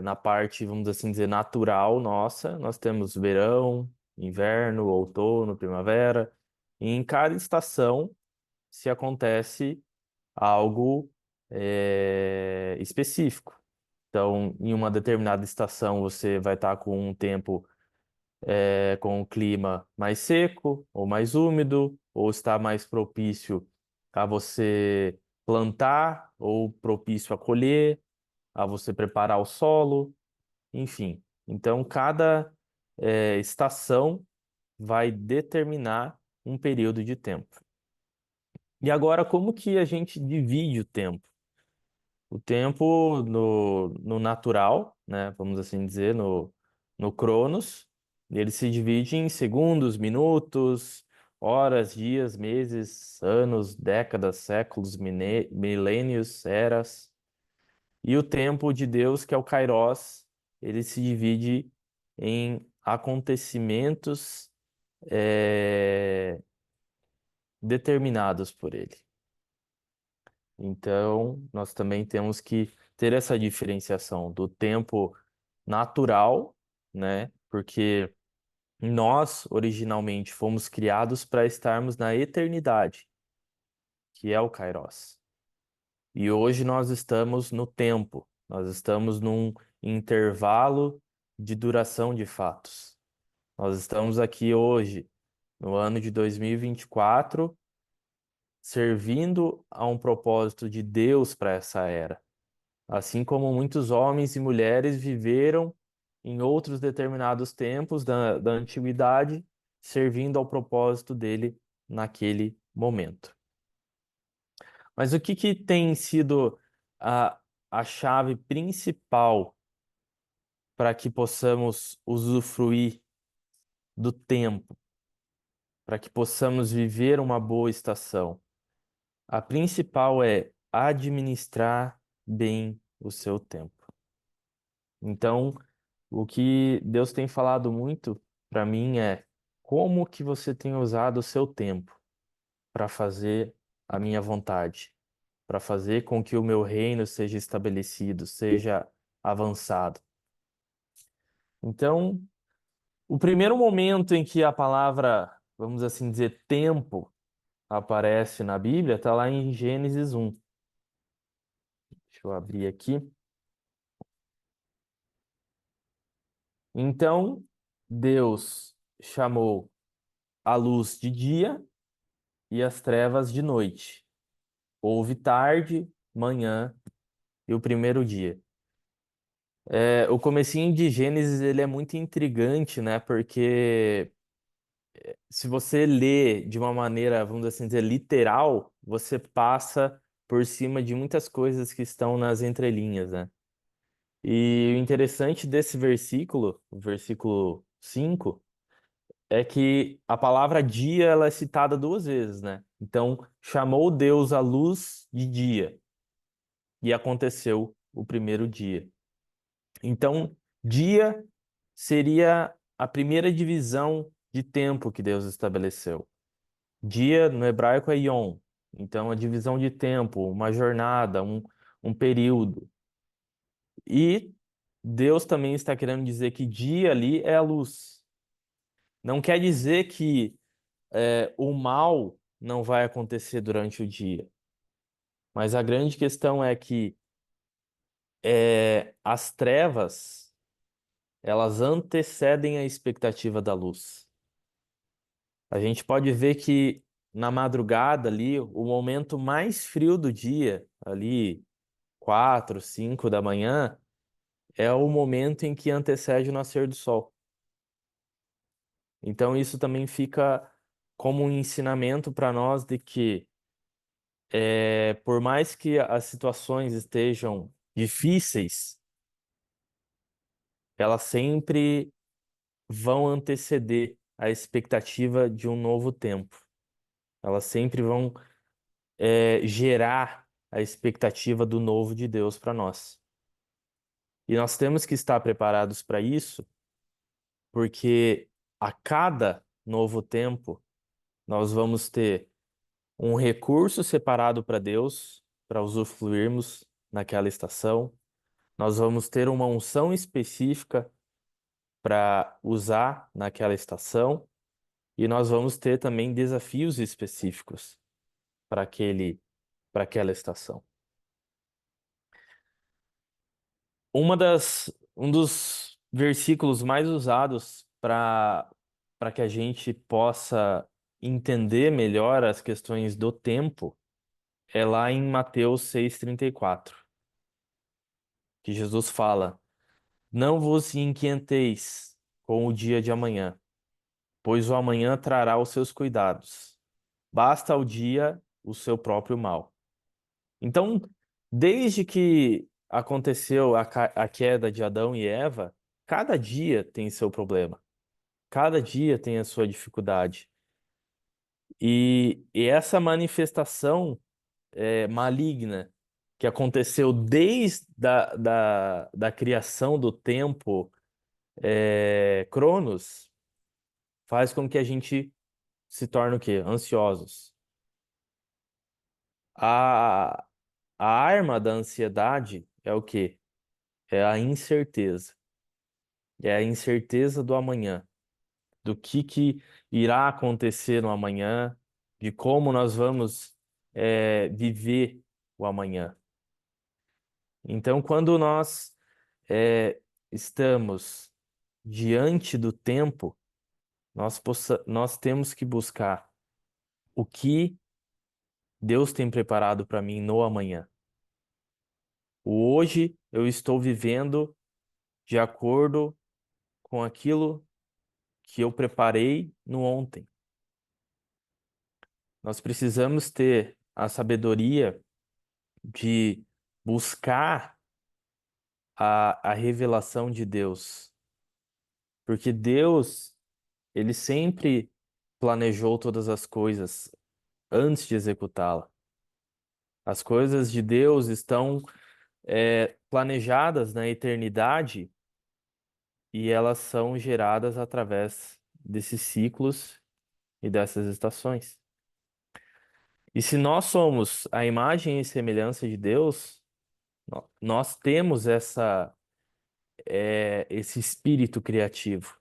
na parte, vamos assim dizer, natural nossa, nós temos verão, inverno, outono, primavera, e em cada estação se acontece algo específico. Então, em uma determinada estação, você vai estar com um tempo com o clima mais seco ou mais úmido, ou está mais propício a você plantar ou propício a colher, a você preparar o solo, enfim. Então, cada estação vai determinar um período de tempo. E agora, como que a gente divide o tempo? O tempo no natural, né? Vamos assim dizer, no Cronos, ele se divide em segundos, minutos, horas, dias, meses, anos, décadas, séculos, milênios, eras. E o tempo de Deus, que é o Kairos, ele se divide em acontecimentos determinados por ele. Então, nós também temos que ter essa diferenciação do tempo natural, né? Porque nós, originalmente, fomos criados para estarmos na eternidade, que é o Kairos. E hoje nós estamos no tempo, nós estamos num intervalo de duração de fatos. Nós estamos aqui hoje, no ano de 2024, servindo a um propósito de Deus para essa era. Assim como muitos homens e mulheres viveram em outros determinados tempos da antiguidade, servindo ao propósito dele naquele momento. Mas o que tem sido a chave principal para que possamos usufruir do tempo, para que possamos viver uma boa estação? A principal é administrar bem o seu tempo. Então, o que Deus tem falado muito para mim é como que você tem usado o seu tempo para fazer a minha vontade, para fazer com que o meu reino seja estabelecido, seja avançado. Então, o primeiro momento em que a palavra, vamos assim dizer, tempo, aparece na Bíblia está lá em Gênesis 1. Deixa eu abrir aqui. Então, Deus chamou a luz de dia e as trevas de noite. Houve tarde, manhã e o primeiro dia. O comecinho de Gênesis ele é muito intrigante, né? Porque se você lê de uma maneira, vamos assim dizer, literal, você passa por cima de muitas coisas que estão nas entrelinhas, né? E o interessante desse versículo, o versículo 5, é que a palavra dia ela é citada duas vezes, né? Então, chamou Deus a luz de dia e aconteceu o primeiro dia. Então, dia seria a primeira divisão de tempo que Deus estabeleceu. Dia no hebraico é yom. Então, a divisão de tempo, uma jornada, um período. E Deus também está querendo dizer que dia ali é a luz. Não quer dizer que o mal não vai acontecer durante o dia. Mas a grande questão é que as trevas, elas antecedem a expectativa da luz. A gente pode ver que na madrugada ali, o momento mais frio do dia, ali 4, 5 da manhã, é o momento em que antecede o nascer do sol. Então isso também fica como um ensinamento para nós de que por mais que as situações estejam difíceis, elas sempre vão anteceder a expectativa de um novo tempo. Elas sempre vão gerar a expectativa do novo de Deus para nós. E nós temos que estar preparados para isso, porque a cada novo tempo nós vamos ter um recurso separado para Deus, para usufruirmos naquela estação. Nós vamos ter uma unção específica para usar naquela estação e nós vamos ter também desafios específicos para aquela estação. Um dos versículos mais usados para que a gente possa entender melhor as questões do tempo é lá em Mateus 6,34, que Jesus fala: Não vos inquieteis com o dia de amanhã, pois o amanhã trará os seus cuidados. Basta ao dia o seu próprio mal. Então, desde que aconteceu a queda de Adão e Eva, cada dia tem seu problema, cada dia tem a sua dificuldade. E essa manifestação maligna que aconteceu desde da criação do tempo, Cronos, faz com que a gente se torne o quê? Ansiosos. A, a arma da ansiedade é o quê? É a incerteza. É a incerteza do amanhã, do que irá acontecer no amanhã, de como nós vamos viver o amanhã. Então, quando nós estamos diante do tempo, nós temos que buscar o que Deus tem preparado para mim no amanhã. O hoje eu estou vivendo de acordo com aquilo que eu preparei no ontem. Nós precisamos ter a sabedoria de buscar a revelação de Deus, porque Deus, ele sempre planejou todas as coisas antes de executá-la. As coisas de Deus estão planejadas na eternidade e elas são geradas através desses ciclos e dessas estações. E se nós somos a imagem e semelhança de Deus, nós temos esse espírito criativo.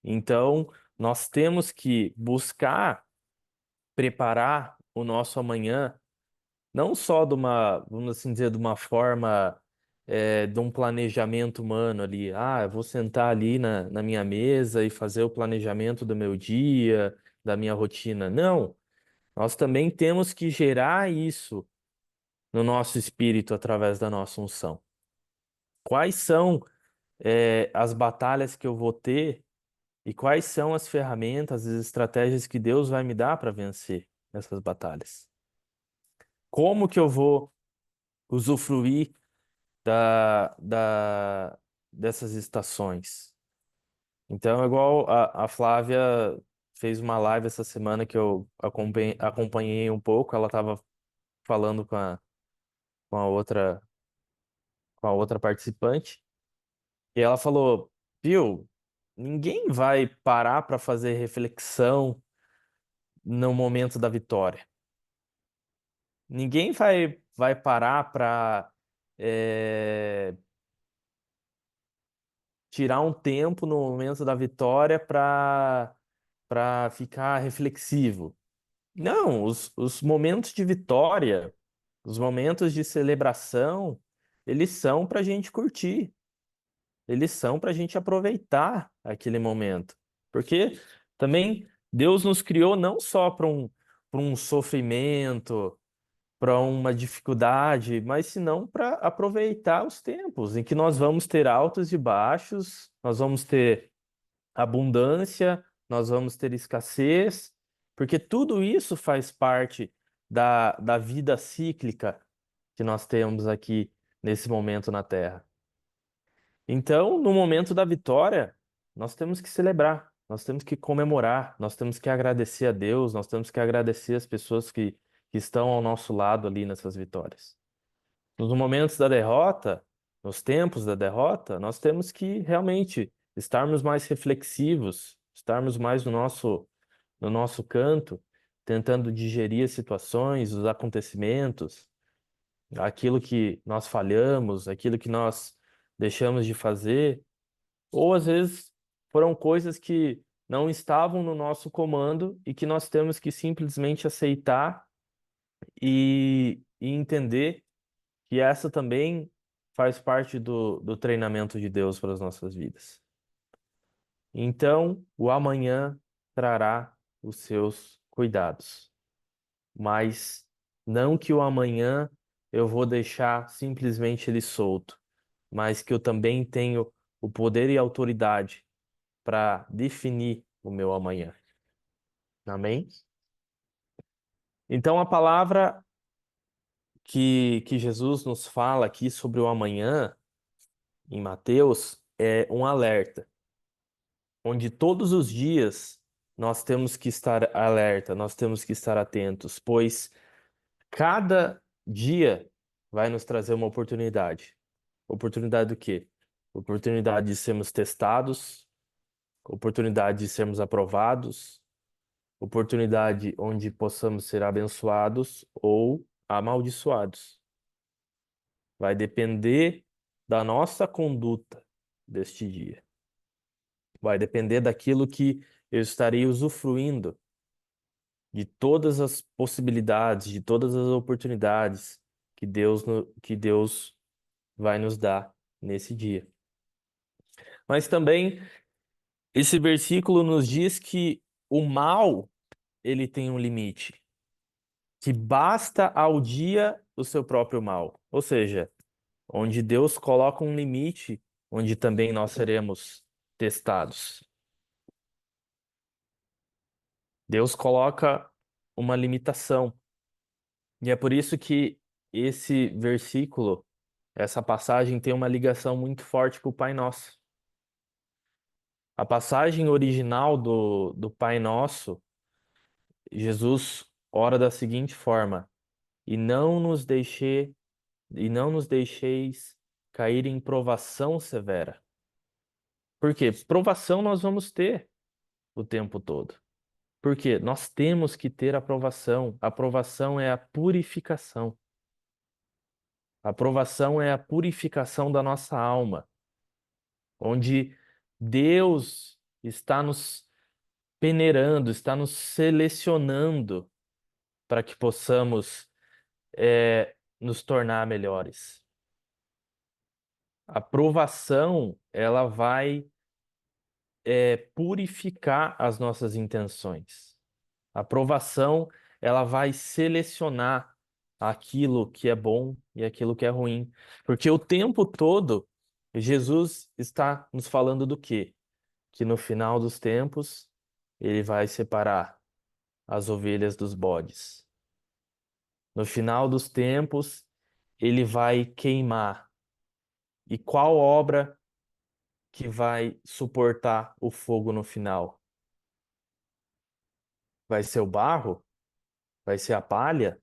Então, nós temos que buscar preparar o nosso amanhã, não só vamos assim dizer, de uma forma, de um planejamento humano ali. Eu vou sentar ali na minha mesa e fazer o planejamento do meu dia, da minha rotina. Não, nós também temos que gerar isso no nosso espírito através da nossa unção. Quais são, as batalhas que eu vou ter e quais são as ferramentas, as estratégias que Deus vai me dar para vencer essas batalhas? Como que eu vou usufruir dessas estações? Então, igual a Flávia fez uma live essa semana que eu acompanhei um pouco, ela estava falando com a outra, com a outra participante, e ela falou: viu, ninguém vai parar para fazer reflexão no momento da vitória. Ninguém vai parar para tirar um tempo no momento da vitória para ficar reflexivo. Não, os momentos de vitória, os momentos de celebração, eles são para a gente curtir, eles são para a gente aproveitar aquele momento. Porque também Deus nos criou não só para um sofrimento, para uma dificuldade, mas senão para aproveitar os tempos em que nós vamos ter altos e baixos, nós vamos ter abundância, nós vamos ter escassez, porque tudo isso faz parte da vida cíclica que nós temos aqui nesse momento na Terra. Então, no momento da vitória, nós temos que celebrar, nós temos que comemorar, nós temos que agradecer a Deus, nós temos que agradecer as pessoas que estão ao nosso lado ali nessas vitórias. Nos momentos da derrota, nos tempos da derrota, nós temos que realmente estarmos mais reflexivos, estarmos mais no nosso canto, tentando digerir as situações, os acontecimentos, aquilo que nós falhamos, aquilo que nós deixamos de fazer, ou às vezes foram coisas que não estavam no nosso comando e que nós temos que simplesmente aceitar e entender que essa também faz parte do treinamento de Deus para as nossas vidas. Então, o amanhã trará os seus cuidados, mas não que o amanhã eu vou deixar simplesmente ele solto, mas que eu também tenho o poder e a autoridade para definir o meu amanhã. Amém? Então, a palavra que Jesus nos fala aqui sobre o amanhã, em Mateus, é um alerta, onde todos os dias nós temos que estar alerta, nós temos que estar atentos, pois cada dia vai nos trazer uma oportunidade. Oportunidade do quê? Oportunidade de sermos testados, oportunidade de sermos aprovados, oportunidade onde possamos ser abençoados ou amaldiçoados. Vai depender da nossa conduta deste dia. Vai depender daquilo que eu estarei usufruindo, de todas as possibilidades, de todas as oportunidades que Deus vai nos dar nesse dia. Mas também esse versículo nos diz que o mal, ele tem um limite, que basta ao dia o seu próprio mal. Ou seja, onde Deus coloca um limite, onde também nós seremos testados. Deus coloca uma limitação. E é por isso que esse versículo, essa passagem tem uma ligação muito forte com o Pai Nosso. A passagem original do Pai Nosso, Jesus ora da seguinte forma: e não nos deixeis cair em provação severa. Por quê? Provação nós vamos ter o tempo todo. Porque nós temos que ter aprovação. A aprovação é a purificação. A aprovação é a purificação da nossa alma, onde Deus está nos peneirando, está nos selecionando para que possamos nos tornar melhores. A aprovação, ela vai purificar as nossas intenções. A aprovação, ela vai selecionar aquilo que é bom e aquilo que é ruim. Porque o tempo todo, Jesus está nos falando do quê? Que no final dos tempos, ele vai separar as ovelhas dos bodes. No final dos tempos, ele vai queimar. E qual obra que vai suportar o fogo no final? Vai ser o barro? Vai ser a palha?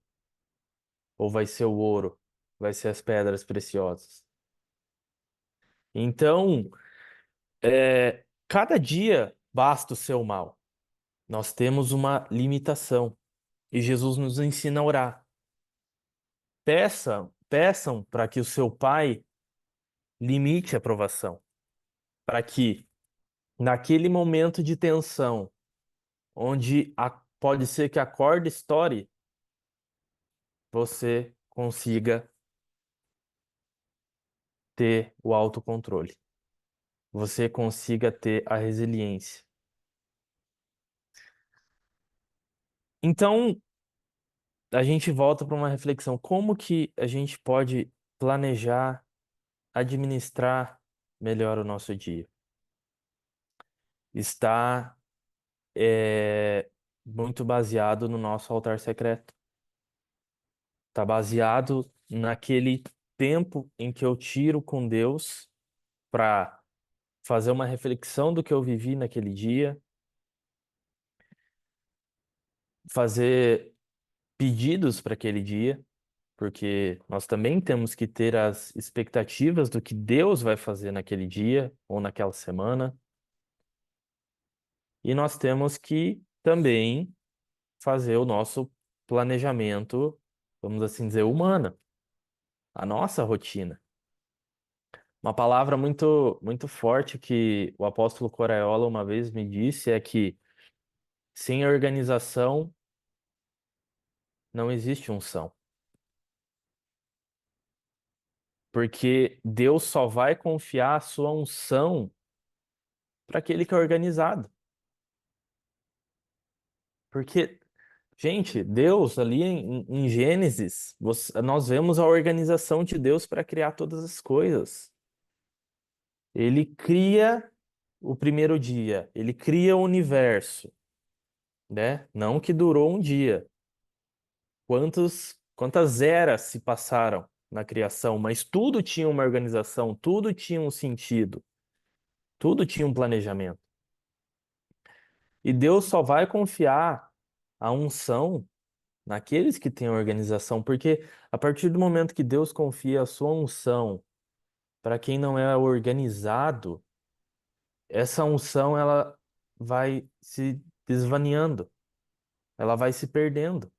Ou vai ser o ouro? Vai ser as pedras preciosas? Então, cada dia basta o seu mal. Nós temos uma limitação e Jesus nos ensina a orar. Peçam para que o seu Pai limite a provação, para que naquele momento de tensão, onde pode ser que a corda estoure, você consiga ter o autocontrole, você consiga ter a resiliência. Então, a gente volta para uma reflexão: como que a gente pode planejar, administrar melhor o nosso dia? Está muito baseado no nosso altar secreto. Está baseado naquele tempo em que eu tiro com Deus para fazer uma reflexão do que eu vivi naquele dia, fazer pedidos para aquele dia, porque nós também temos que ter as expectativas do que Deus vai fazer naquele dia ou naquela semana. E nós temos que também fazer o nosso planejamento, vamos assim dizer, humano, a nossa rotina. Uma palavra muito forte que o apóstolo Coraiola uma vez me disse é que sem organização não existe unção. Porque Deus só vai confiar a sua unção para aquele que é organizado. Porque, gente, Deus ali em Gênesis, nós vemos a organização de Deus para criar todas as coisas. Ele cria o primeiro dia, ele cria o universo, né? Não que durou um dia. Quantas eras se passaram na criação, mas tudo tinha uma organização, tudo tinha um sentido, tudo tinha um planejamento. E Deus só vai confiar a unção naqueles que têm organização, porque a partir do momento que Deus confia a sua unção para quem não é organizado, essa unção ela vai se desvaneando, ela vai se perdendo.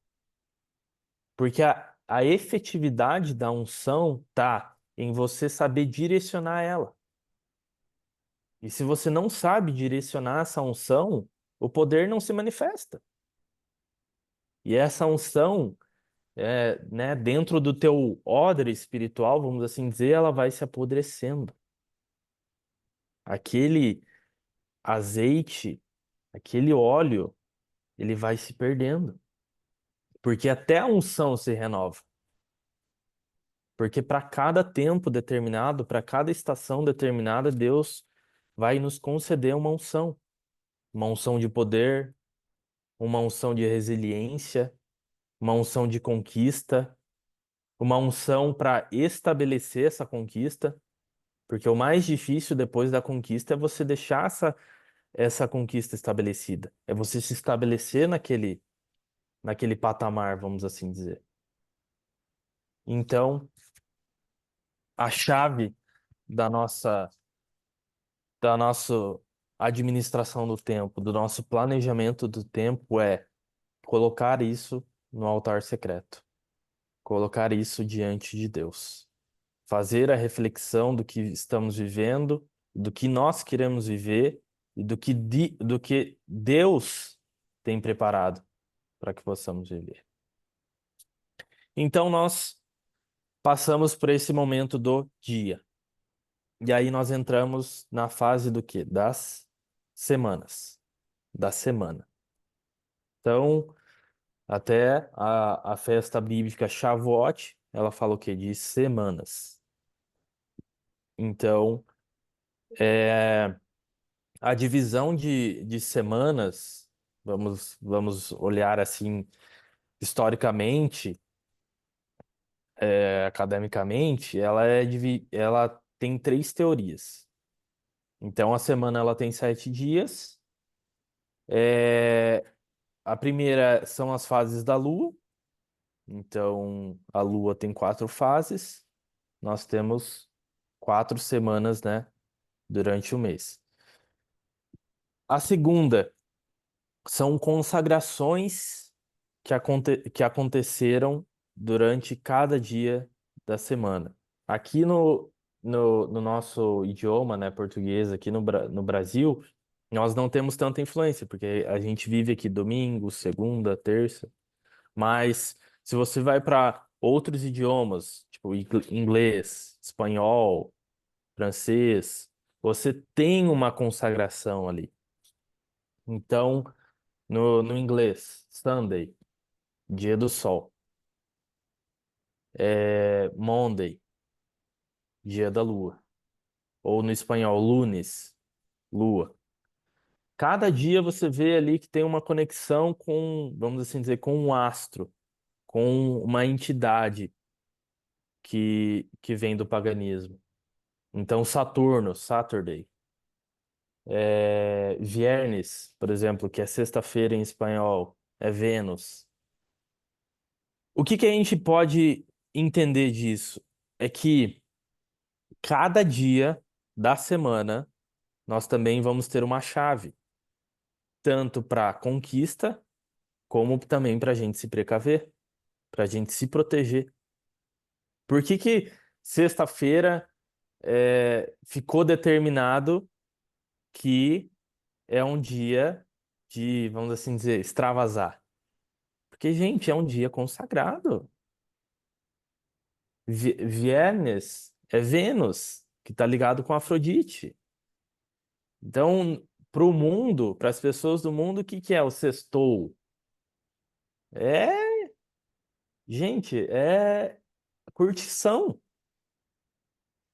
Porque a efetividade da unção tá em você saber direcionar ela. E se você não sabe direcionar essa unção, o poder não se manifesta. E essa unção, né, dentro do teu odre espiritual, vamos assim dizer, ela vai se apodrecendo. Aquele azeite, aquele óleo, ele vai se perdendo. Porque até a unção se renova. Porque para cada tempo determinado, para cada estação determinada, Deus vai nos conceder uma unção de poder, uma unção de resiliência, uma unção de conquista, uma unção para estabelecer essa conquista, porque o mais difícil depois da conquista é você deixar essa conquista estabelecida, é você se estabelecer naquele patamar, vamos assim dizer. Então, a chave da nossa administração do tempo, do nosso planejamento do tempo é colocar isso no altar secreto, colocar isso diante de Deus, fazer a reflexão do que estamos vivendo, do que nós queremos viver e do que Deus tem preparado para que possamos viver. Então nós passamos por esse momento do dia. E aí nós entramos na fase do quê? Das semanas. Da semana. Então, até a festa bíblica Shavuot, ela fala o quê? De semanas. Então, a divisão de semanas, vamos olhar assim historicamente, academicamente, ela tem três teorias. Então, a semana ela tem 7 dias. A primeira são as fases da Lua. Então, a Lua tem 4 fases. Nós temos 4 semanas, né, durante o mês. A segunda são consagrações que aconteceram durante cada dia da semana. Aqui no nosso idioma, né, português, aqui no Brasil, nós não temos tanta influência, porque a gente vive aqui domingo, segunda, terça. Mas se você vai para outros idiomas, tipo inglês, espanhol, francês, você tem uma consagração ali. Então, no inglês, Sunday, dia do sol. Monday, dia da lua. Ou no espanhol, lunes, lua. Cada dia você vê ali que tem uma conexão com, vamos assim dizer, com um astro, com uma entidade que vem do paganismo. Então, Saturno, Saturday. Viernes, por exemplo, que é sexta-feira em espanhol, é Vênus. O que a gente pode entender disso? É que cada dia da semana nós também vamos ter uma chave, tanto para conquista, como também para a gente se precaver, para a gente se proteger. Por que sexta-feira ficou determinado que é um dia de, vamos assim dizer, extravasar? Porque, gente, é um dia consagrado. Viernes é Vênus, que está ligado com Afrodite. Então, para o mundo, para as pessoas do mundo, o que é o sextou? É, gente, é curtição.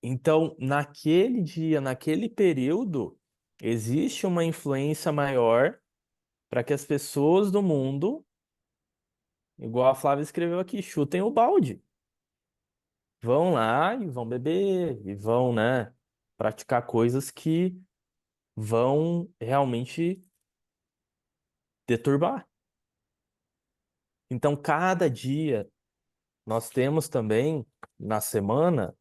Então, naquele dia, naquele período, existe uma influência maior para que as pessoas do mundo, igual a Flávia escreveu aqui, chutem o balde. Vão lá e vão beber, e vão, né, praticar coisas que vão realmente deturbar. Então, cada dia nós temos também na semana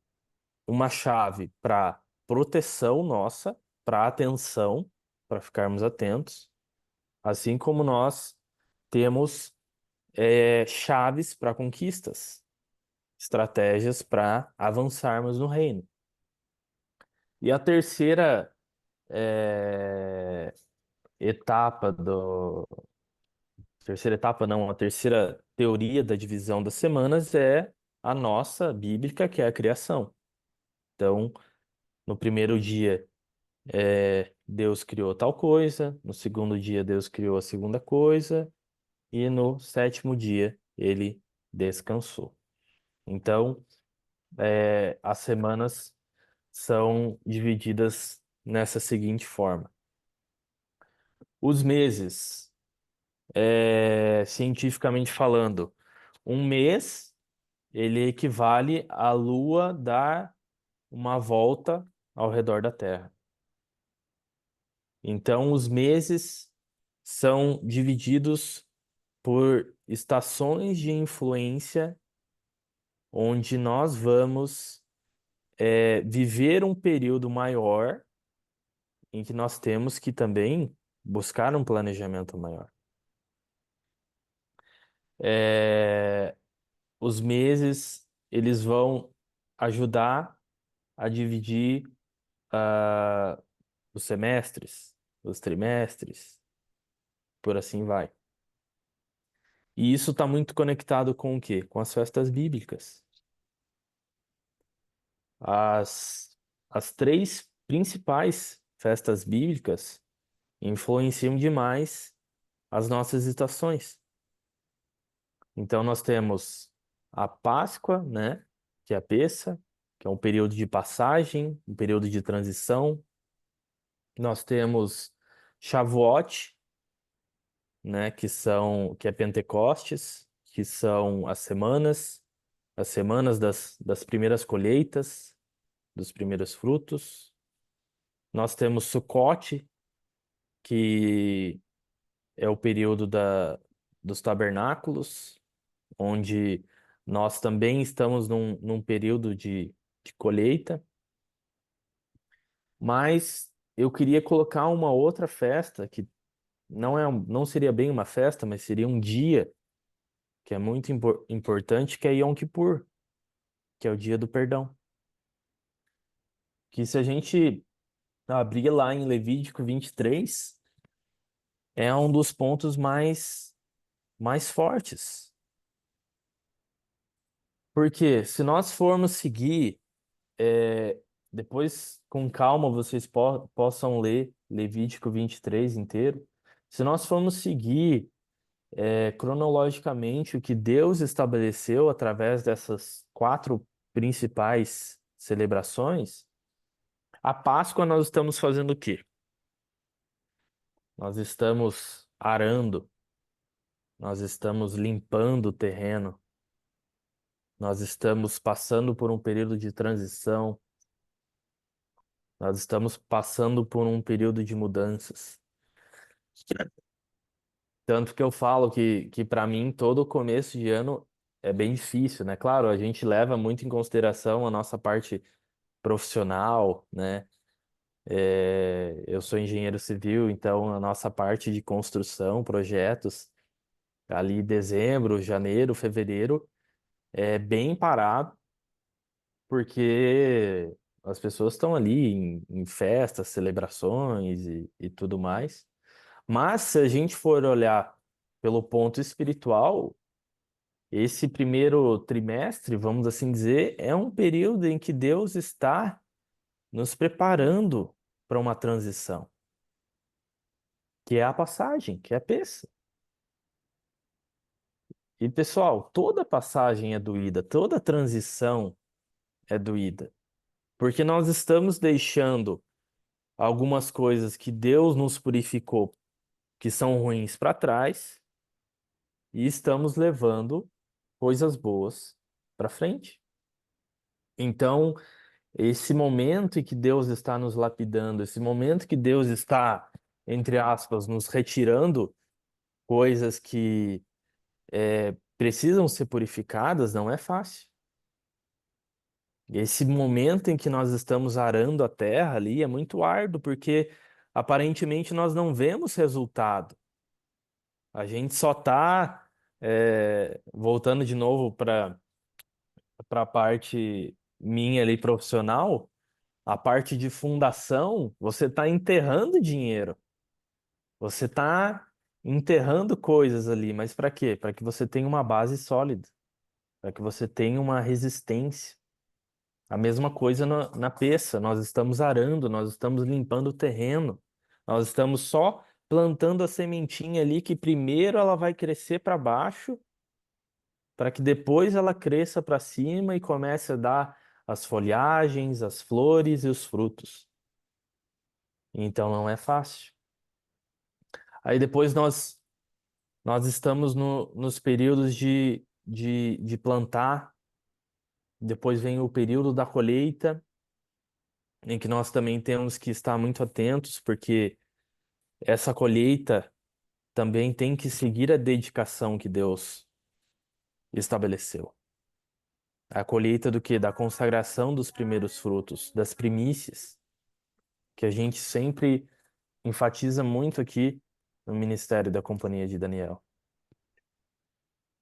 uma chave para proteção nossa, para atenção, para ficarmos atentos, assim como nós temos chaves para conquistas, estratégias para avançarmos no reino. E a terceira é, etapa do terceira etapa não, a terceira teoria da divisão das semanas é a nossa bíblica, que é a criação. Então, no primeiro dia, Deus criou tal coisa, no segundo dia, Deus criou a segunda coisa, e no sétimo dia, ele descansou. Então, as semanas são divididas nessa seguinte forma. Os meses, cientificamente falando, um mês ele equivale à Lua dar uma volta ao redor da Terra. Então, os meses são divididos por estações de influência, onde nós vamos viver um período maior, em que nós temos que também buscar um planejamento maior. Os meses, eles vão ajudar a dividir os semestres, os trimestres, por assim vai. E isso está muito conectado com o quê? Com as festas bíblicas. As três principais festas bíblicas influenciam demais as nossas estações. Então nós temos a Páscoa, né, que é a Pessa, que é um período de passagem, um período de transição. Nós temos Shavuot, né, que é Pentecostes, que são as semanas das primeiras colheitas, dos primeiros frutos. Nós temos Sukkot, que é o período dos tabernáculos, onde nós também estamos num período de colheita. Mas eu queria colocar uma outra festa que não seria bem uma festa, mas seria um dia que é muito importante, que é Yom Kippur, que é o dia do perdão. Que se a gente abrir lá em Levítico 23, é um dos pontos mais fortes. Porque se nós formos seguir, depois com calma vocês possam ler Levítico 23 inteiro. Se nós formos seguir cronologicamente o que Deus estabeleceu através dessas 4 principais celebrações, a Páscoa nós estamos fazendo o quê? Nós estamos arando, nós estamos limpando o terreno, nós estamos passando por um período de transição, nós estamos passando por um período de mudanças. Tanto que eu falo que para mim todo começo de ano é bem difícil, né? Claro, a gente leva muito em consideração a nossa parte profissional, né? Eu sou engenheiro civil, então a nossa parte de construção, projetos, ali dezembro, janeiro, fevereiro, é bem parado, porque as pessoas estão ali em festas, celebrações e tudo mais. Mas se a gente for olhar pelo ponto espiritual, esse primeiro trimestre, vamos assim dizer, é um período em que Deus está nos preparando para uma transição, que é a passagem, que é a peça. E pessoal, toda passagem é doída, toda transição é doída, porque nós estamos deixando algumas coisas que Deus nos purificou, que são ruins para trás, e estamos levando coisas boas para frente. Então, esse momento em que Deus está nos lapidando, esse momento que Deus está, entre aspas, nos retirando coisas que precisam ser purificadas, não é fácil. Esse momento em que nós estamos arando a terra ali é muito árduo, porque aparentemente nós não vemos resultado. A gente só está, voltando de novo para a parte minha ali profissional, a parte de fundação, você está enterrando dinheiro. Você está enterrando coisas ali, mas para quê? Para que você tenha uma base sólida, para que você tenha uma resistência. A mesma coisa na peça, nós estamos arando, nós estamos limpando o terreno, nós estamos só plantando a sementinha ali que primeiro ela vai crescer para baixo, para que depois ela cresça para cima e comece a dar as folhagens, as flores e os frutos. Então não é fácil. Aí depois nós estamos nos períodos de plantar, depois vem o período da colheita, em que nós também temos que estar muito atentos, porque essa colheita também tem que seguir a dedicação que Deus estabeleceu. A colheita do quê? Da consagração dos primeiros frutos, das primícias, que a gente sempre enfatiza muito aqui no ministério da Companhia de Daniel.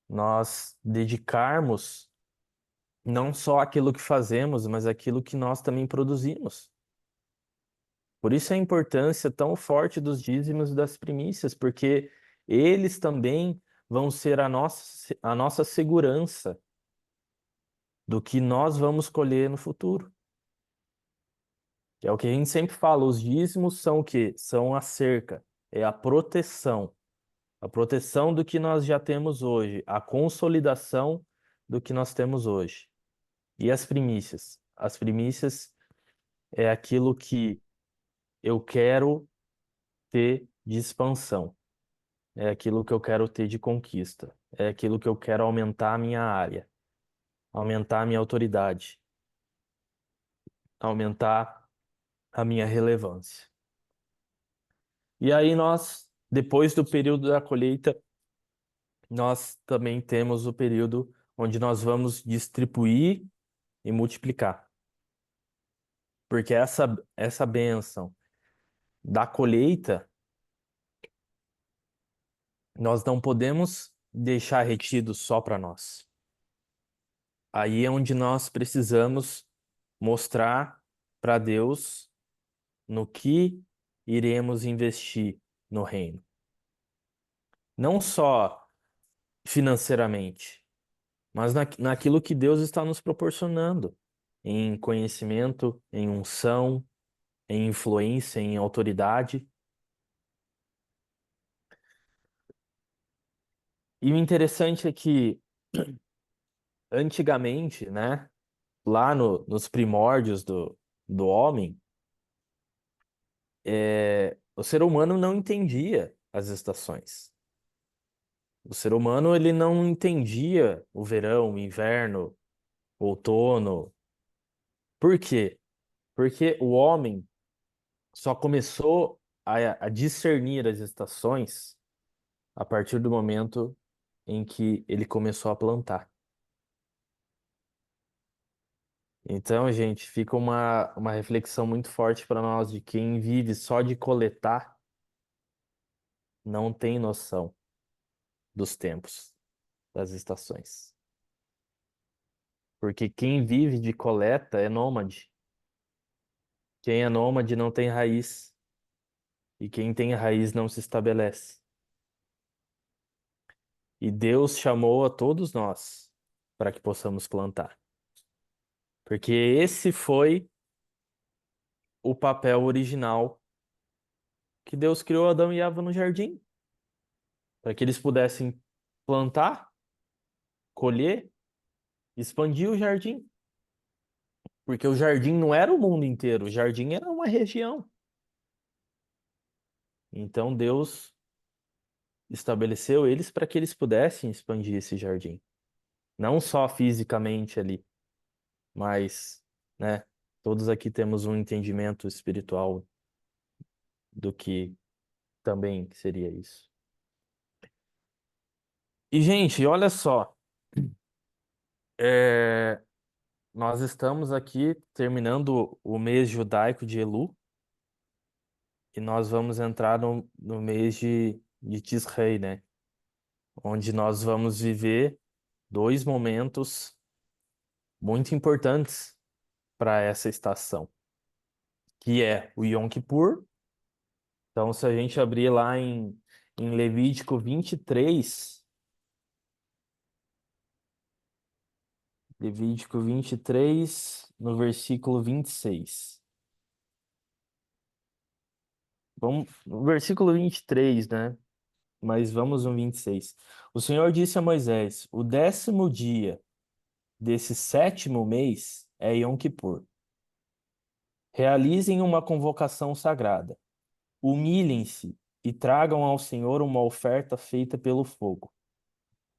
Nós dedicarmos não só aquilo que fazemos, mas aquilo que nós também produzimos. Por isso a importância tão forte dos dízimos e das primícias, porque eles também vão ser a nossa segurança do que nós vamos colher no futuro. É o que a gente sempre fala, os dízimos são o quê? São a cerca, é a proteção do que nós já temos hoje, a consolidação do que nós temos hoje. E as primícias? As primícias é aquilo que eu quero ter de expansão, é aquilo que eu quero ter de conquista, é aquilo que eu quero aumentar a minha área, aumentar a minha autoridade, aumentar a minha relevância. E aí depois do período da colheita, nós também temos o período onde nós vamos distribuir e multiplicar. Porque essa bênção da colheita nós não podemos deixar retido só para nós. Aí é onde nós precisamos mostrar para Deus no que iremos investir no reino. Não só financeiramente, mas naquilo que Deus está nos proporcionando, em conhecimento, em unção, em influência, em autoridade. E o interessante é que, antigamente, né, lá nos primórdios do homem, o ser humano não entendia as estações. O ser humano ele não entendia o verão, o inverno, o outono. Por quê? Porque o homem só começou a discernir as estações a partir do momento em que ele começou a plantar. Então, gente, fica uma reflexão muito forte para nós de quem vive só de coletar não tem noção dos tempos, das estações. Porque quem vive de coleta é nômade. Quem é nômade não tem raiz. E quem tem raiz não se estabelece. E Deus chamou a todos nós para que possamos plantar. Porque esse foi o papel original que Deus criou Adão e Eva no jardim. Para que eles pudessem plantar, colher, expandir o jardim. Porque o jardim não era o mundo inteiro, o jardim era uma região. Então Deus estabeleceu eles para que eles pudessem expandir esse jardim. Não só fisicamente ali, mas, né, todos aqui temos um entendimento espiritual do que também seria isso. E, gente, olha só, nós estamos aqui terminando o mês judaico de Elu e nós vamos entrar no mês de Tisrei, né? Onde nós vamos viver 2 momentos muito importantes para essa estação, que é o Yom Kippur. Então, se a gente abrir lá em Levítico 23, Levítico 23, no versículo 26. Vamos no versículo 23, né? Mas vamos no 26. O Senhor disse a Moisés: o 10º dia desse 7º mês é Yom Kippur. Realizem uma convocação sagrada. Humilhem-se e tragam ao Senhor uma oferta feita pelo fogo.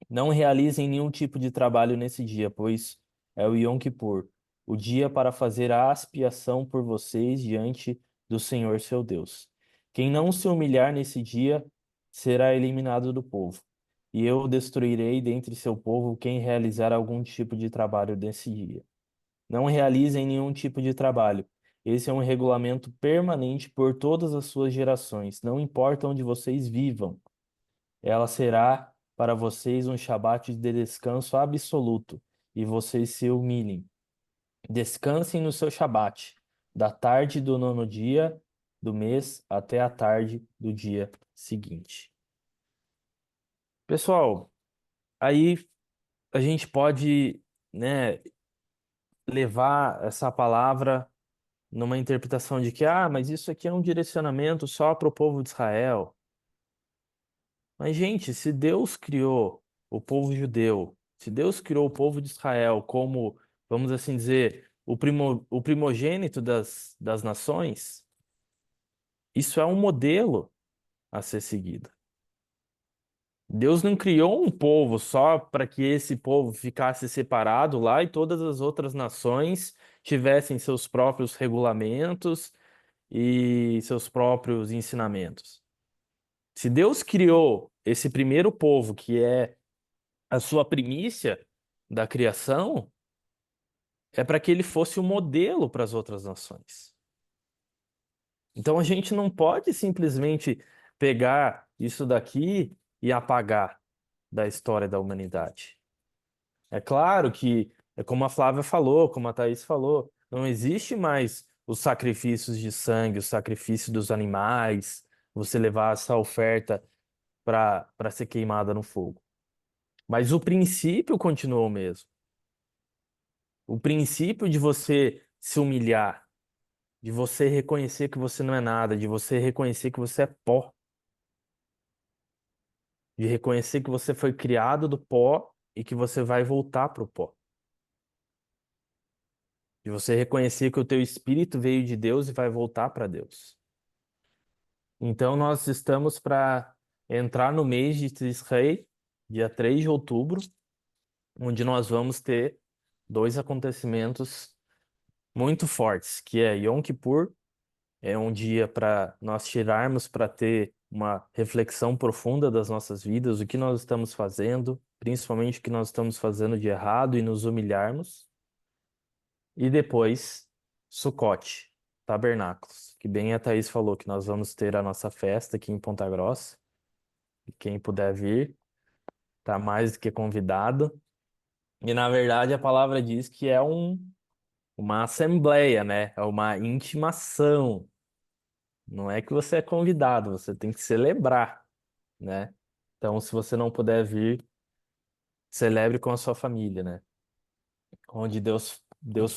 Não realizem nenhum tipo de trabalho nesse dia, pois é o Yom Kippur, o dia para fazer a expiação por vocês diante do Senhor seu Deus. Quem não se humilhar nesse dia será eliminado do povo, e eu destruirei dentre seu povo quem realizar algum tipo de trabalho nesse dia. Não realizem nenhum tipo de trabalho. Esse é um regulamento permanente por todas as suas gerações, não importa onde vocês vivam. Ela será para vocês um shabat de descanso absoluto, e vocês se humilhem. Descansem no seu shabat, da tarde do 9º dia do mês até a tarde do dia seguinte. Pessoal, aí a gente pode, né, levar essa palavra numa interpretação de que, mas isso aqui é um direcionamento só para o povo de Israel. Mas, gente, se Deus criou o povo judeu, se Deus criou o povo de Israel como, vamos assim dizer, o primogênito das nações, isso é um modelo a ser seguido. Deus não criou um povo só para que esse povo ficasse separado lá e todas as outras nações tivessem seus próprios regulamentos e seus próprios ensinamentos. Se Deus criou esse primeiro povo, que é a sua primícia da criação, é para que ele fosse o modelo para as outras nações. Então a gente não pode simplesmente pegar isso daqui e apagar da história da humanidade. É claro que, é como a Flávia falou, como a Thaís falou, não existe mais os sacrifícios de sangue, o sacrifício dos animais, você levar essa oferta para ser queimada no fogo. Mas o princípio continua o mesmo. O princípio de você se humilhar, de você reconhecer que você não é nada, de você reconhecer que você é pó, de reconhecer que você foi criado do pó e que você vai voltar para o pó. De você reconhecer que o teu espírito veio de Deus e vai voltar para Deus. Então nós estamos para entrar no mês de Tishrei, dia 3 de outubro, onde nós vamos ter dois acontecimentos muito fortes, que é Yom Kippur, é um dia para nós tirarmos para ter uma reflexão profunda das nossas vidas, o que nós estamos fazendo, principalmente o que nós estamos fazendo de errado e nos humilharmos. E depois, Sucote, Tabernáculos, que bem a Thaís falou que nós vamos ter a nossa festa aqui em Ponta Grossa. E quem puder vir, tá mais do que convidado. E na verdade a palavra diz que é uma assembleia, né? É uma intimação. Não é que você é convidado, você tem que celebrar, né? Então, se você não puder vir, celebre com a sua família, né? Onde Deus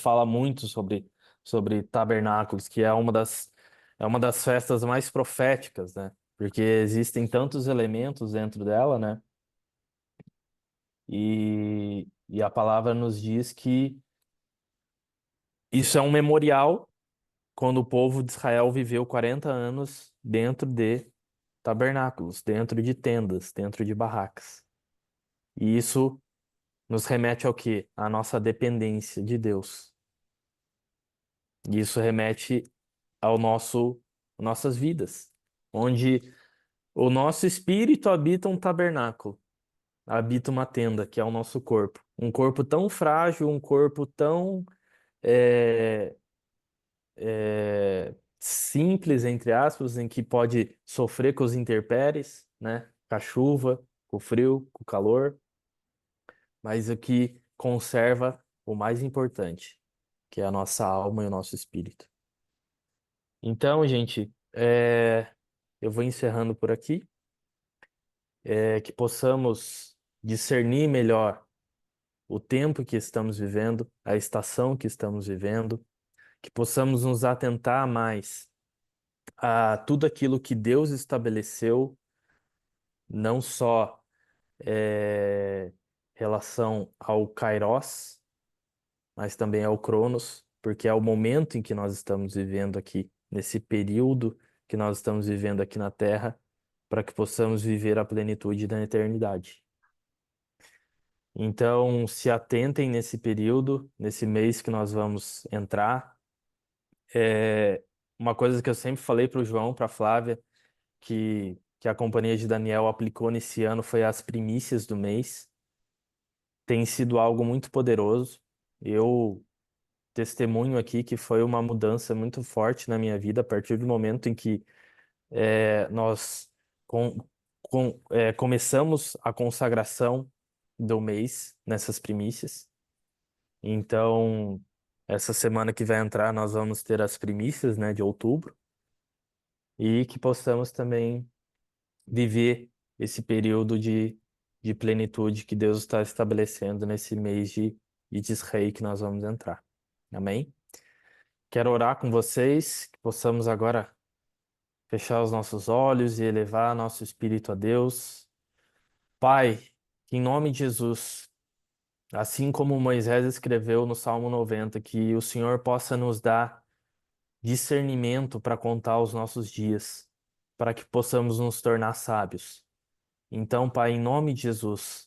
fala muito sobre tabernáculos, que é uma das festas mais proféticas, né? Porque existem tantos elementos dentro dela, né? E a palavra nos diz que isso é um memorial quando o povo de Israel viveu 40 anos dentro de tabernáculos, dentro de tendas, dentro de barracas. E isso nos remete ao quê? À nossa dependência de Deus. E isso remete ao nossas vidas, onde o nosso espírito habita um tabernáculo, habita uma tenda, que é o nosso corpo. Um corpo tão frágil, um corpo tão é, simples, entre aspas, em que pode sofrer com os intempéries, né? Com a chuva, com o frio, com o calor, mas o que conserva o mais importante, que é a nossa alma e o nosso espírito. Então, gente, eu vou encerrando por aqui, que possamos discernir melhor o tempo que estamos vivendo, a estação que estamos vivendo, que possamos nos atentar mais a tudo aquilo que Deus estabeleceu, não só relação ao Kairos, mas também ao Cronos, porque é o momento em que nós estamos vivendo aqui, nesse período que nós estamos vivendo aqui na Terra, para que possamos viver a plenitude da eternidade. Então, se atentem nesse período, nesse mês que nós vamos entrar. Uma coisa que eu sempre falei para o João, para a Flávia, que a Companhia de Daniel aplicou nesse ano foi as primícias do mês. Tem sido algo muito poderoso. Eu testemunho aqui que foi uma mudança muito forte na minha vida a partir do momento em que nós começamos a consagração do mês nessas primícias. Então, essa semana que vai entrar, nós vamos ter as primícias, né, de outubro, e que possamos também viver esse período de plenitude que Deus está estabelecendo nesse mês de Tisrei que nós vamos entrar. Amém? Quero orar com vocês, que possamos agora fechar os nossos olhos e elevar nosso espírito a Deus. Pai, que em nome de Jesus, assim como Moisés escreveu no Salmo 90, que o Senhor possa nos dar discernimento para contar os nossos dias, para que possamos nos tornar sábios. Então, Pai, em nome de Jesus,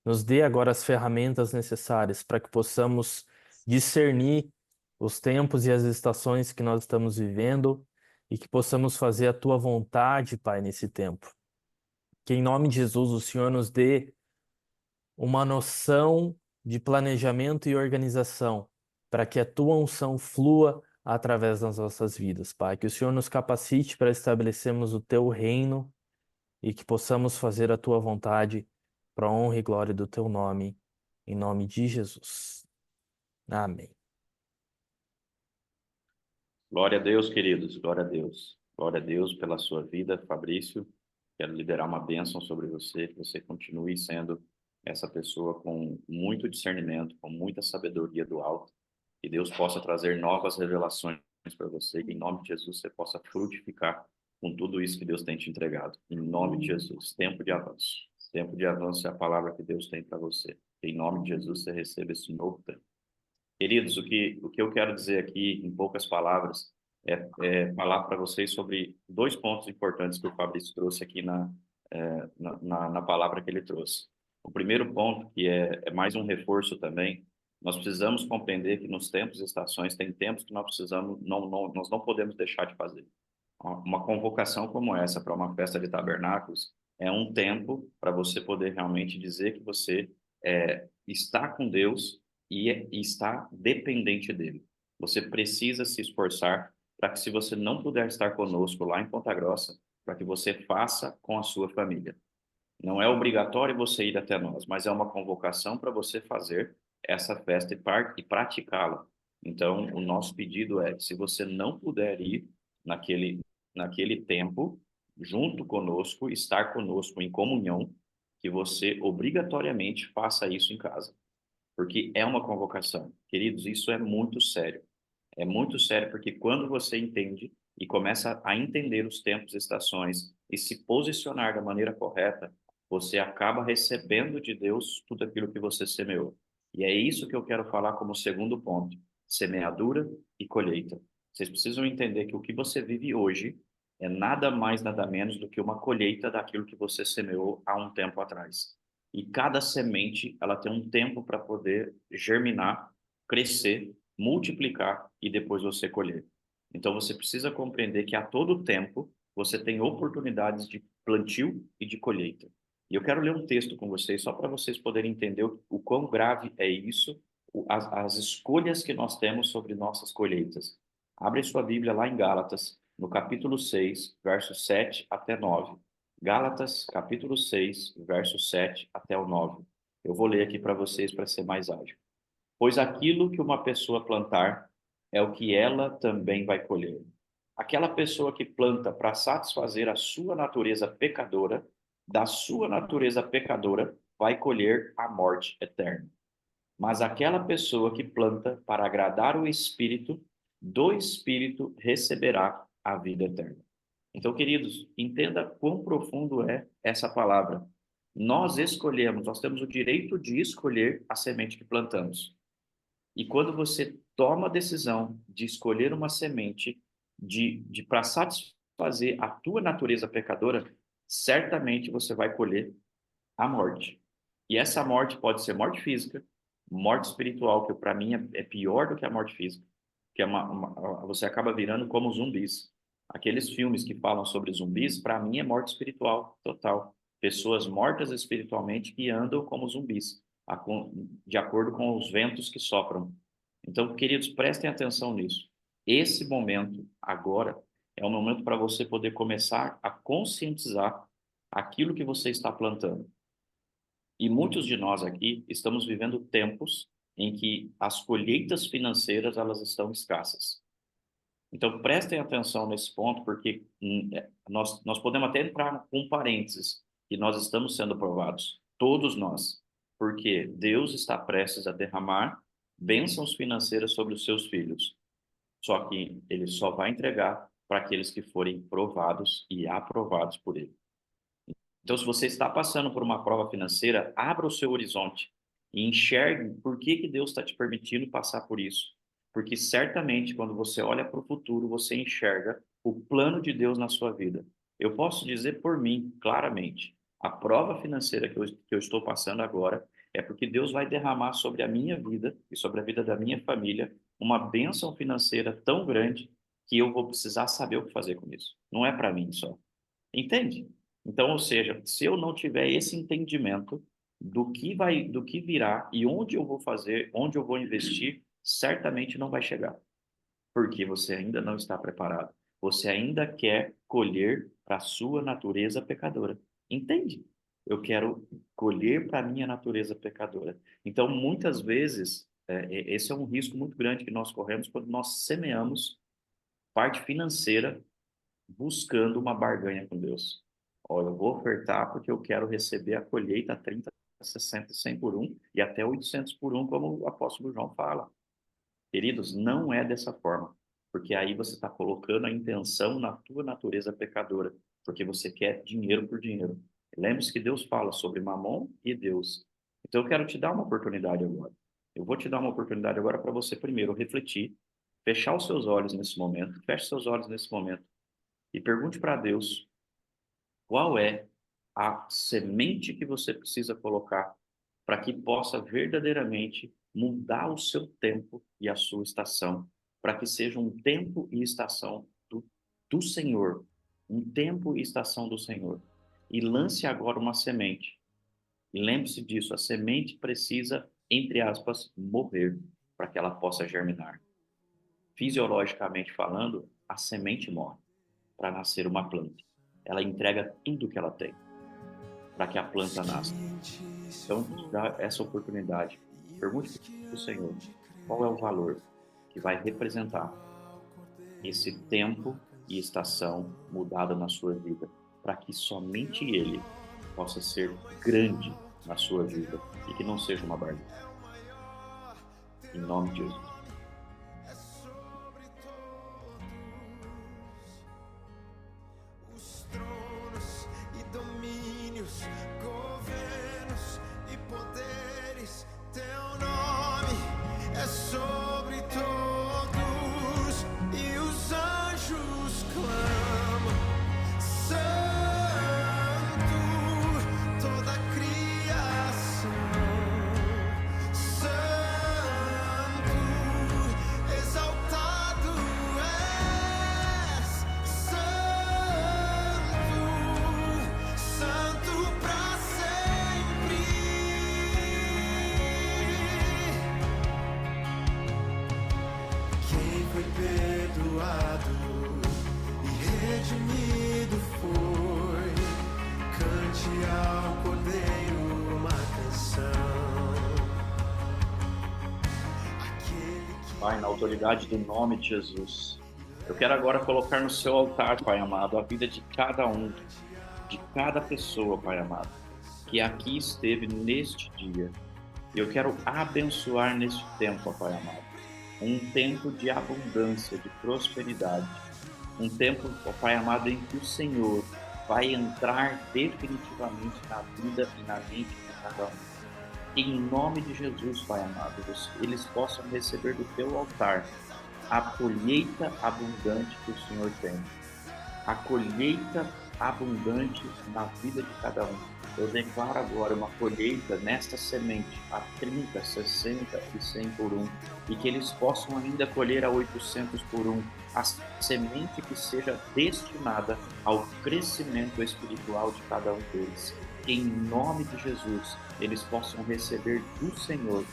nos dê agora as ferramentas necessárias para que possamos discernir os tempos e as estações que nós estamos vivendo e que possamos fazer a Tua vontade, Pai, nesse tempo. Que em nome de Jesus o Senhor nos dê uma noção de planejamento e organização para que a Tua unção flua através das nossas vidas, Pai. Que o Senhor nos capacite para estabelecermos o Teu reino e que possamos fazer a tua vontade para a honra e glória do teu nome, em nome de Jesus. Amém. Glória a Deus, queridos, glória a Deus. Glória a Deus pela sua vida, Fabrício. Quero liberar uma bênção sobre você, que você continue sendo essa pessoa com muito discernimento, com muita sabedoria do alto, que Deus possa trazer novas revelações para você, que em nome de Jesus você possa frutificar com tudo isso que Deus tem te entregado. Em nome de Jesus, tempo de avanço. Tempo de avanço é a palavra que Deus tem para você. Em nome de Jesus você receba esse novo tempo. Queridos, o que eu quero dizer aqui, em poucas palavras, é falar para vocês sobre 2 pontos importantes que o Fabrício trouxe aqui na palavra que ele trouxe. O primeiro ponto, que é mais um reforço também, nós precisamos compreender que nos tempos e estações, tem tempos que nós precisamos, nós não podemos deixar de fazer. Uma convocação como essa para uma festa de tabernáculos é um tempo para você poder realmente dizer que você está com Deus e está dependente dele. Você precisa se esforçar para que, se você não puder estar conosco lá em Ponta Grossa, para que você faça com a sua família. Não é obrigatório você ir até nós, mas é uma convocação para você fazer essa festa e praticá-la. Então, o nosso pedido é, se você não puder ir naquele tempo, junto conosco, estar conosco em comunhão, que você obrigatoriamente faça isso em casa. Porque é uma convocação. Queridos, isso é muito sério. É muito sério porque quando você entende e começa a entender os tempos e estações e se posicionar da maneira correta, você acaba recebendo de Deus tudo aquilo que você semeou. E é isso que eu quero falar como segundo ponto: semeadura e colheita. Vocês precisam entender que o que você vive hoje é nada mais, nada menos do que uma colheita daquilo que você semeou há um tempo atrás. E cada semente, ela tem um tempo para poder germinar, crescer, multiplicar e depois você colher. Então você precisa compreender que a todo tempo você tem oportunidades de plantio e de colheita. E eu quero ler um texto com vocês, só para vocês poderem entender o quão grave é isso, as escolhas que nós temos sobre nossas colheitas. Abre sua Bíblia lá em Gálatas, no capítulo 6, versos 7 até 9. Gálatas, capítulo 6, versos 7 até o 9. Eu vou ler aqui para vocês para ser mais ágil. Pois aquilo que uma pessoa plantar é o que ela também vai colher. Aquela pessoa que planta para satisfazer a sua natureza pecadora, da sua natureza pecadora vai colher a morte eterna. Mas aquela pessoa que planta para agradar o Espírito, do Espírito receberá a vida eterna. Então, queridos, entenda quão profundo é essa palavra. Nós escolhemos, nós temos o direito de escolher a semente que plantamos. E quando você toma a decisão de escolher uma semente para satisfazer a tua natureza pecadora, certamente você vai colher a morte. E essa morte pode ser morte física, morte espiritual, que para mim é pior do que a morte física, que você acaba virando como zumbis. Aqueles filmes que falam sobre zumbis, para mim é morte espiritual total. Pessoas mortas espiritualmente que andam como zumbis, de acordo com os ventos que sopram. Então, queridos, prestem atenção nisso. Esse momento, agora, é o momento para você poder começar a conscientizar aquilo que você está plantando. E muitos de nós aqui estamos vivendo tempos em que as colheitas financeiras elas estão escassas. Então, prestem atenção nesse ponto, porque nós podemos até entrar com parênteses, que nós estamos sendo provados, todos nós, porque Deus está prestes a derramar bênçãos financeiras sobre os seus filhos. Só que ele só vai entregar para aqueles que forem provados e aprovados por ele. Então, se você está passando por uma prova financeira, abra o seu horizonte e enxergue por que Deus está te permitindo passar por isso. Porque certamente, quando você olha para o futuro, você enxerga o plano de Deus na sua vida. Eu posso dizer por mim, claramente, a prova financeira que eu estou passando agora é porque Deus vai derramar sobre a minha vida e sobre a vida da minha família uma bênção financeira tão grande que eu vou precisar saber o que fazer com isso. Não é para mim só. Entende? Então, ou seja, se eu não tiver esse entendimento do que virá e onde eu vou fazer, onde eu vou investir, certamente não vai chegar, porque você ainda não está preparado. você ainda quer colher para a sua natureza pecadora. Entende? Eu quero colher para a minha natureza pecadora. Então, muitas vezes, esse é um risco muito grande que nós corremos quando nós semeamos parte financeira buscando uma barganha com Deus. Olha, eu vou ofertar porque eu quero receber a colheita 30, 60, 100 por um e até 800 por um, como o apóstolo João fala. Queridos, não é dessa forma, porque aí você está colocando a intenção na tua natureza pecadora, porque você quer dinheiro por dinheiro. Lembre-se que Deus fala sobre Mamon e Deus. Então eu quero te dar uma oportunidade agora. Eu vou te dar uma oportunidade agora para você primeiro refletir, fechar os seus olhos nesse momento, feche seus olhos nesse momento e pergunte para Deus qual é a semente que você precisa colocar para que possa verdadeiramente mudar o seu tempo e a sua estação, para que seja um tempo e estação do Senhor, um tempo e estação do Senhor. E lance agora uma semente. E lembre-se disso, a semente precisa, entre aspas, morrer para que ela possa germinar. Fisiologicamente falando, a semente morre para nascer uma planta. Ela entrega tudo o que ela tem para que a planta nasça. Então, te dá essa oportunidade. Pergunte para o Senhor qual é o valor que vai representar esse tempo e estação mudada na sua vida, para que somente Ele possa ser grande na sua vida e que não seja uma barganha. Em nome de Jesus. Os tronos e domínios, governos e poderes, teu nome é sobre todos, e os anjos clamam: Santo, toda a criação, Santo, exaltado és, Santo, Santo para sempre. Quem foi perdoado e redimido foi, cante ao Cordeiro uma canção. Aquele que Pai, na autoridade do nome de Jesus, eu quero agora colocar no seu altar, Pai amado, a vida de cada um, de cada pessoa, Pai amado, que aqui esteve neste dia. Eu quero abençoar neste tempo, Pai amado, um tempo de abundância, de prosperidade, um tempo, ó Pai amado, em que o Senhor vai entrar definitivamente na vida e na mente de cada um. Em nome de Jesus, Pai amado, eles possam receber do teu altar a colheita abundante que o Senhor tem. A colheita abundante na vida de cada um. Eu declaro agora uma colheita nesta semente a 30, 60 e 100 por um, e que eles possam ainda colher a 800 por um, a semente que seja destinada ao crescimento espiritual de cada um deles. Em nome de Jesus, eles possam receber do Senhor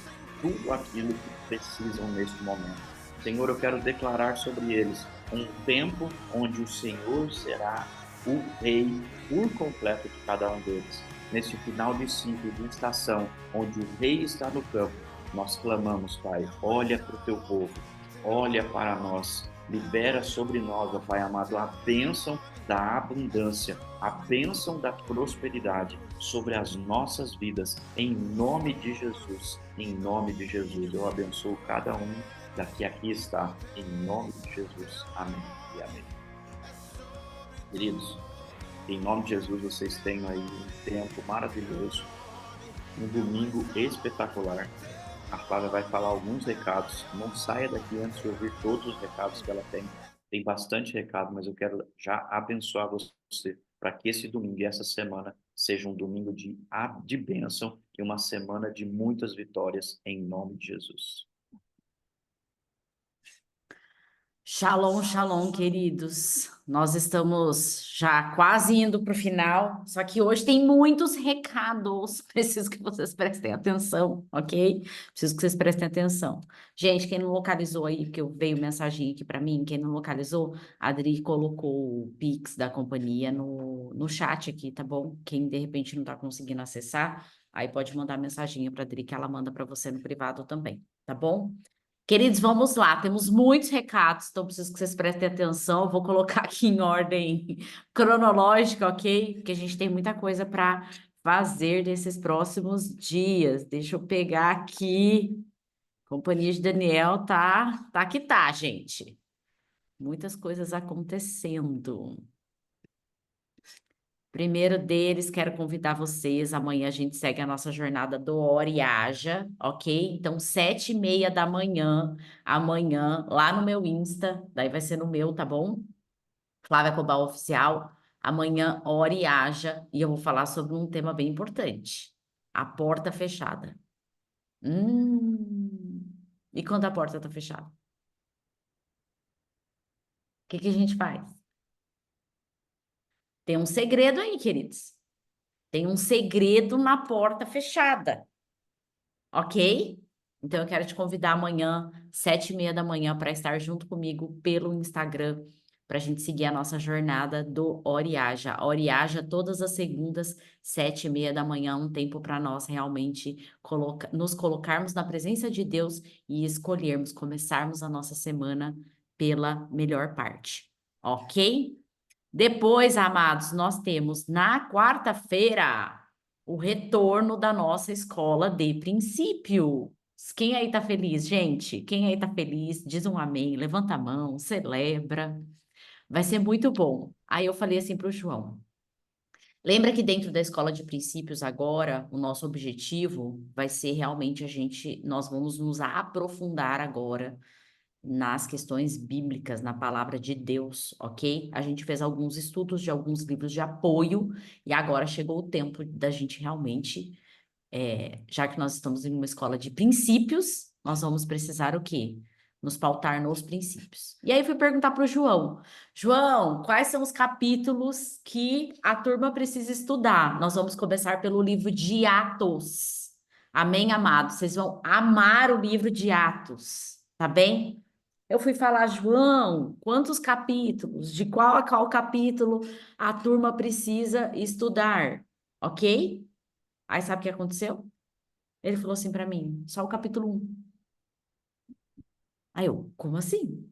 tudo aquilo que precisam neste momento. Senhor, eu quero declarar sobre eles um tempo onde o Senhor será o Rei por completo de cada um deles. Nesse final de ciclo, de estação, onde o Rei está no campo, nós clamamos, Pai, olha para o teu povo, olha para nós, libera sobre nós, ó Pai amado, a bênção da abundância, a bênção da prosperidade sobre as nossas vidas, em nome de Jesus, em nome de Jesus. Eu abençoo cada um que aqui está, em nome de Jesus. Amém e amém. Queridos, em nome de Jesus, vocês tenham aí um tempo maravilhoso, um domingo espetacular. A Flávia vai falar alguns recados. Não saia daqui antes de ouvir todos os recados que ela tem. Tem bastante recado, mas eu quero já abençoar você para que esse domingo e essa semana seja um domingo de bênção e uma semana de muitas vitórias, em nome de Jesus. Shalom, shalom, queridos. Nós estamos já quase indo para o final, só que hoje tem muitos recados. Preciso que vocês prestem atenção, ok? Preciso que vocês prestem atenção. Gente, quem não localizou aí, porque veio mensagem aqui para mim, quem não localizou, a Adri colocou o Pix da companhia no chat aqui, tá bom? Quem de repente não está conseguindo acessar, aí pode mandar mensagem para a Adri que ela manda para você no privado também, tá bom? Queridos, vamos lá, temos muitos recados, então preciso que vocês prestem atenção. Eu vou colocar aqui em ordem cronológica, ok? Porque a gente tem muita coisa para fazer nesses próximos dias. Deixa eu pegar aqui. Companhia de Daniel tá que tá, gente. Muitas coisas acontecendo. Primeiro deles, quero convidar vocês. Amanhã a gente segue a nossa jornada do Ora e Haja, ok? Então, 7h30 da manhã, amanhã, lá no meu Insta, daí vai ser no meu, tá bom? Flávia Cobal Oficial. Amanhã, Ora e Haja, e eu vou falar sobre um tema bem importante: a porta fechada. E quando a porta tá fechada? O que a gente faz? Tem um segredo aí, queridos. Tem um segredo na porta fechada. Ok? Então eu quero te convidar amanhã, 7h30 da manhã, para estar junto comigo pelo Instagram, para a gente seguir a nossa jornada do Oriaja. Oriaja todas as segundas, 7h30 da manhã, um tempo para nós realmente nos colocarmos na presença de Deus e escolhermos, começarmos a nossa semana pela melhor parte. Ok? Depois, amados, nós temos na quarta-feira o retorno da nossa escola de princípios. Quem aí tá feliz, gente? Quem aí tá feliz? Diz um amém, levanta a mão, celebra. Vai ser muito bom. Aí eu falei assim para o João: lembra que dentro da escola de princípios agora, o nosso objetivo vai ser realmente nós vamos nos aprofundar agora nas questões bíblicas, na palavra de Deus, ok? A gente fez alguns estudos de alguns livros de apoio e agora chegou o tempo da gente realmente, já que nós estamos em uma escola de princípios, nós vamos precisar o quê? Nos pautar nos princípios. E aí fui perguntar para o João: João, quais são os capítulos que a turma precisa estudar? Nós vamos começar pelo livro de Atos. Amém, amados? Vocês vão amar o livro de Atos, tá bem? Eu fui falar: João, quantos capítulos? De qual a qual capítulo a turma precisa estudar? Ok? Aí sabe o que aconteceu? Ele falou assim para mim: só o capítulo 1. Aí eu: como assim?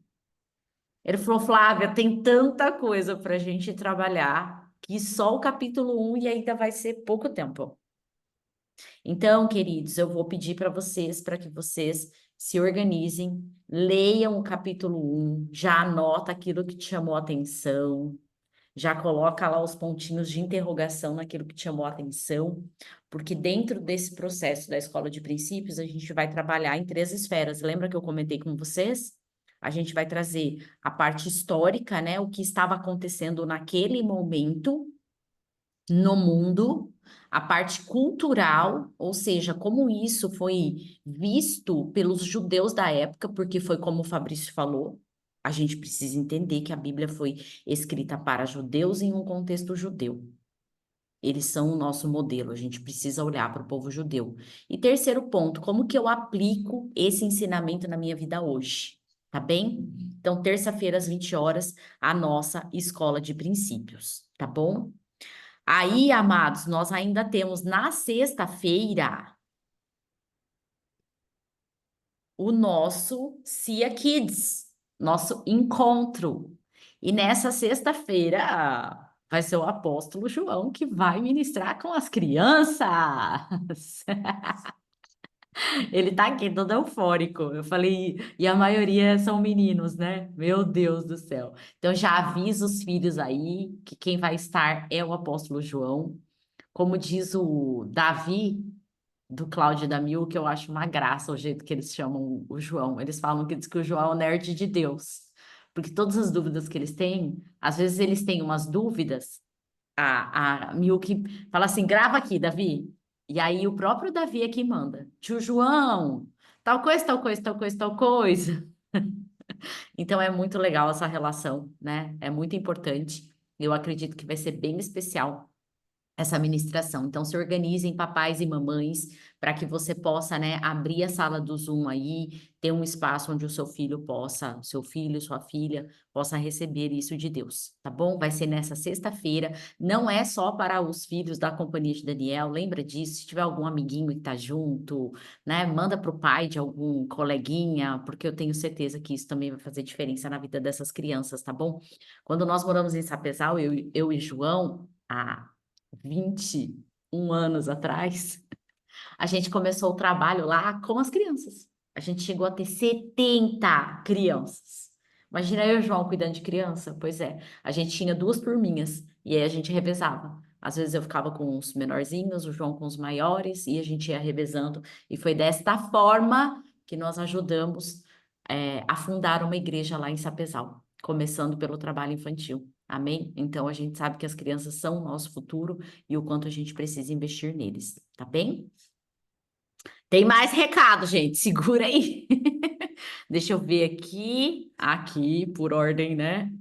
Ele falou: Flávia, tem tanta coisa para a gente trabalhar que só o capítulo 1 e ainda vai ser pouco tempo. Então, queridos, eu vou pedir para que vocês se organizem, leiam o capítulo 1, já anota aquilo que te chamou a atenção, já coloca lá os pontinhos de interrogação naquilo que te chamou a atenção, porque dentro desse processo da escola de princípios, a gente vai trabalhar em 3 esferas. Lembra que eu comentei com vocês? A gente vai trazer a parte histórica, né? O que estava acontecendo naquele momento no mundo, a parte cultural, ou seja, como isso foi visto pelos judeus da época, porque foi como o Fabrício falou, a gente precisa entender que a Bíblia foi escrita para judeus em um contexto judeu. Eles são o nosso modelo, a gente precisa olhar para o povo judeu. E terceiro ponto, como que eu aplico esse ensinamento na minha vida hoje? Tá bem? Então, terça-feira, às 20 horas, a nossa escola de princípios, tá bom? Aí, amados, nós ainda temos na sexta-feira o nosso Cia Kids, nosso encontro. E nessa sexta-feira vai ser o apóstolo João que vai ministrar com as crianças. Ele tá aqui todo eufórico. Eu falei, e a maioria são meninos, né? Meu Deus do céu. Então já avisa os filhos aí que quem vai estar é o apóstolo João. Como diz o Davi, do Cláudio e da Mil, que eu acho uma graça o jeito que eles chamam o João. Eles falam que diz que o João é o nerd de Deus. Porque todas as dúvidas que eles têm, às vezes eles têm umas dúvidas, a Mil que fala assim: grava aqui, Davi. E aí o próprio Davi é quem manda. Tio João, tal coisa, tal coisa, tal coisa, tal coisa. Então é muito legal essa relação, né? É muito importante. Eu acredito que vai ser bem especial essa ministração. Então, se organizem, papais e mamães, para que você possa, né, abrir a sala do Zoom aí, ter um espaço onde o seu filho possa, seu filho, sua filha, possa receber isso de Deus, tá bom? Vai ser nessa sexta-feira. Não é só para os filhos da companhia de Daniel, lembra disso? Se tiver algum amiguinho que tá junto, né, manda para o pai de algum coleguinha, porque eu tenho certeza que isso também vai fazer diferença na vida dessas crianças, tá bom? Quando nós moramos em Sapezal, eu e João, 21 anos atrás, a gente começou o trabalho lá com as crianças. A gente chegou a ter 70 crianças. Imagina eu e o João cuidando de criança? Pois é, a gente tinha 2 turminhas e aí a gente revezava. Às vezes eu ficava com os menorzinhos, o João com os maiores e a gente ia revezando. E foi desta forma que nós ajudamos a fundar uma igreja lá em Sapezal, começando pelo trabalho infantil. Amém? Então a gente sabe que as crianças são o nosso futuro e o quanto a gente precisa investir neles, tá bem? Tem mais recado, gente. Segura aí. Deixa eu ver aqui. Aqui, por ordem, né?